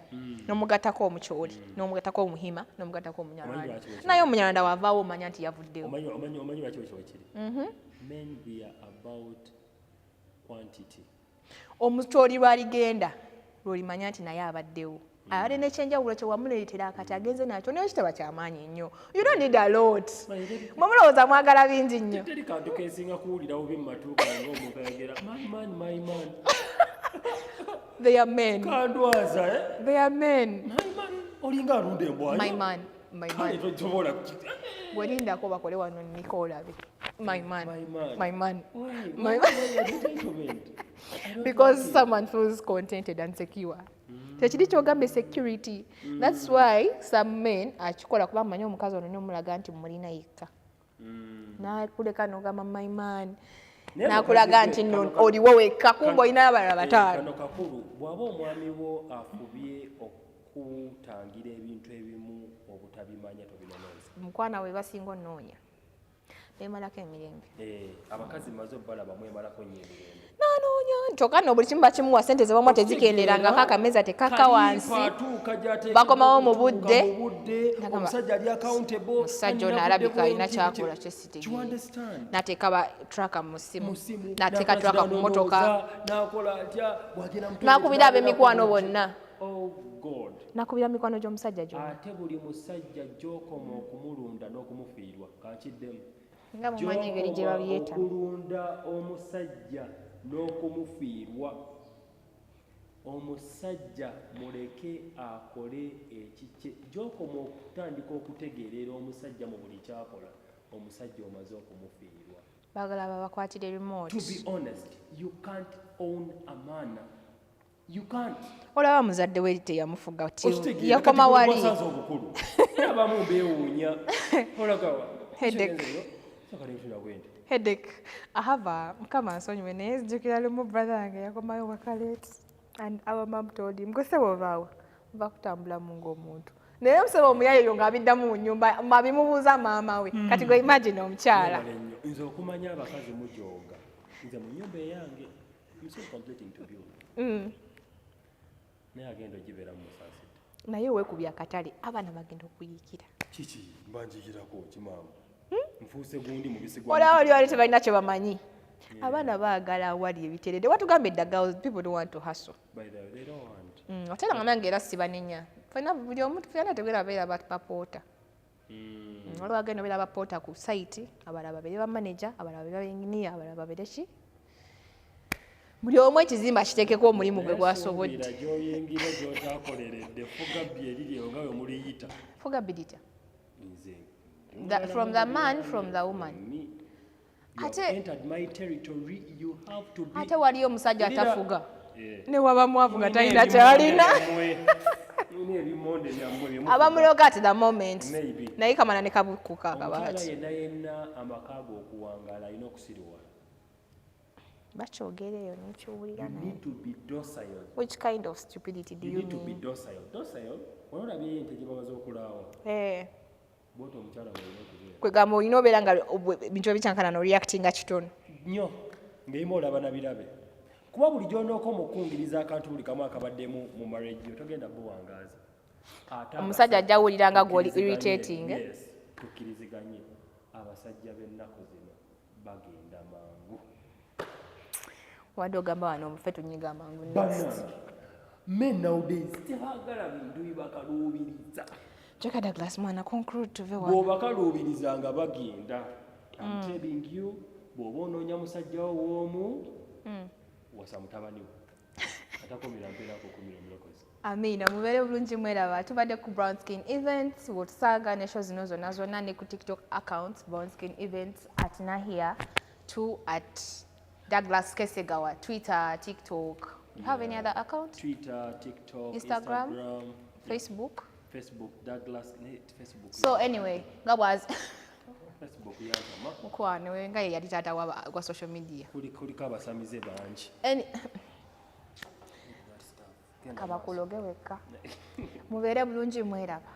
N'omugattako omukyoli, n'omugattako omuhima, n'omugattako omunyarwanda. Naye omunyarwanda wavaawo omanya nti yavuddewo. Omanyi lwaki ekyo kiri? Men we are about quantity. Omukyoli lwaligenda lwolimanya nti naye abaddewo. Abadde n'ekyenjawulo kye wamuleetera akati agenze nakyo naye kitaba kyamaanyi nnyo. You don't need a lot. Mwe mulowooza mwagala bingi nnyo. Teri kantu kensinga kuwulirawo bye mu matuuka ng'omuntu ayogera my man. They are men. Kandwaza, eh? They are men. Olinga alunda embwa. My man. Welindako bakole wano niko olabe. My man. Because someone feels contented and secure. tekiri kyogambe security. That's why some men akikola kuba amanyi omukazi ono n'omulaga nti mulina yekka n'akuleka n'ogamba my man n'akulaga nti nno oliwo wekka kumbe olina abalala bataano. Kano kakulu bw'aba omwami wo afubye okutangira ebintu ebimu obutabimanya tobinonooza. Mukwana we basinga onnoonya beemalako emirembe. Abakazi maze obbalaba mwemalako nnyo emirembe. Nanoonya kyokka nno buli kimu bakimuwa ssente ze bamuwa tezikenderangako akameza tekaka wansi bakomawo mu budde. Omusajja ali accountable. Musajja ono alabika alina kyakola kyesitegere n'ateeka ba traka mu ssimu n'ateeka traka ku mmotoka n'akubira ab'emikwano bonna. Nakubira mikwano gy'omusajja gyonna. Ate buli musajja gy'okoma okumulunda n'okumufiirwa kankiddemu. Nga mumanyi engeri gye babyeta. Okulunda omusajja n'okumufiirwa. Omusajja muleke akole ekikye. Gy'okoma okutandika okutegeerera omusajja mu buli kyakola, omusajja omaze okumufiirwa. Baagala babakwatire remote. To be honest, you can't own a man. You can't. Olaba muzadde we teyamufuga yakoma wali. Abamu beewuunya. Headache. I have a mukama nsonyiwe naye nzijukira lumu brother wange yakomayo wakaleti and our mom told him gose bovaawa va kutambula mu ng'omuntu naye omusaba omuyaye yo ng'abiddamu mu nnyumba mabimubuuza maama we kati gwe imagine omukyala. Nze okumanya abakazi mujooga nze mu nnyumba eyange I'm so completing to build. Naye agenda ogibeera mu musaasita. Naye weekubya akatale abaana bagenda okuyiikira. Kiki mbanjigirako kimaama. Nfuuse gundi mu bisi olaba oli wali tebalina kye bamanyi. Abaana baagala awali ebiterede watugambe eddaga people don't want to hustle. By the way, they don't want. Ate nange era sibanenya fena buli omuntu fena tebeera beera bapoota. Waliwo agenda obeera bapoota ku site abalala babeere ba manager abalala babeere ba engineer abalala babeere ki buli omu ekizimba kiteekeko omulimu gwe gwasobodde. Gy'oyingira gy'otaakoleredde fuga byeriri nga we muliyita. Fuga bidita. From the man, from the woman. Ate waliyo omusajja atafuga. Ne waba mwavuga talina kyalina. Abamuloga at the moment. Naye kamana ne kabukuka akabaati. Yenna amakaago okuwangaala alina okusiriwa. Bakyogereyo n'ekyowulira naye. You need to be docile. Which kind of stupidity do you mean? You need to be docile. Docile? Olabye ente gye bamaze okulaawa. Bw'oti omukyala mulina okubeera. Kwegamba olina obeera nga ebintu ebikyankana n'oreactinga kitono. Nnyo ng'erimu olaba na birabe. Kuba buli gy'onookoma okukungiriza akantu buli kamu akabaddemu mu marriage togenda buwangaazi. Omusajja ajja awulira nga gw'oli irritating. Yes, tukkiriziganye. Abasajja b'ennaku zino bagenda mangu. Wadde ogamba wano omufe tunyiga amangu next. Men nowadays tebaagala bintu bibakaluubiriza. Cheka Douglas mwana conclude tuve wano. Bw'obakaluubiriza nga bagenda. I'm telling you, bw'oba onoonya musajja wo w'omu wasa mutabani we. Atakomera mpeerako kumira mulokozi. Amina mubeere bulungi mweraba tubadde ku Brown Skin Events wotusaaga ne show zino zonna ne ku TikTok accounts Brown Skin Events at Nahia 2 at Douglas Kesegawa, Twitter, TikTok. You have any other account? Twitter, TikTok, Instagram, Facebook. Yeah. Facebook, Douglas, Facebook. So anyway, that was Facebook yazama. Omukwano we nga yali taata wa social media. Kuliko abasamize bangi. Kabakuloge wekka. Mubeere bulungi mweraba.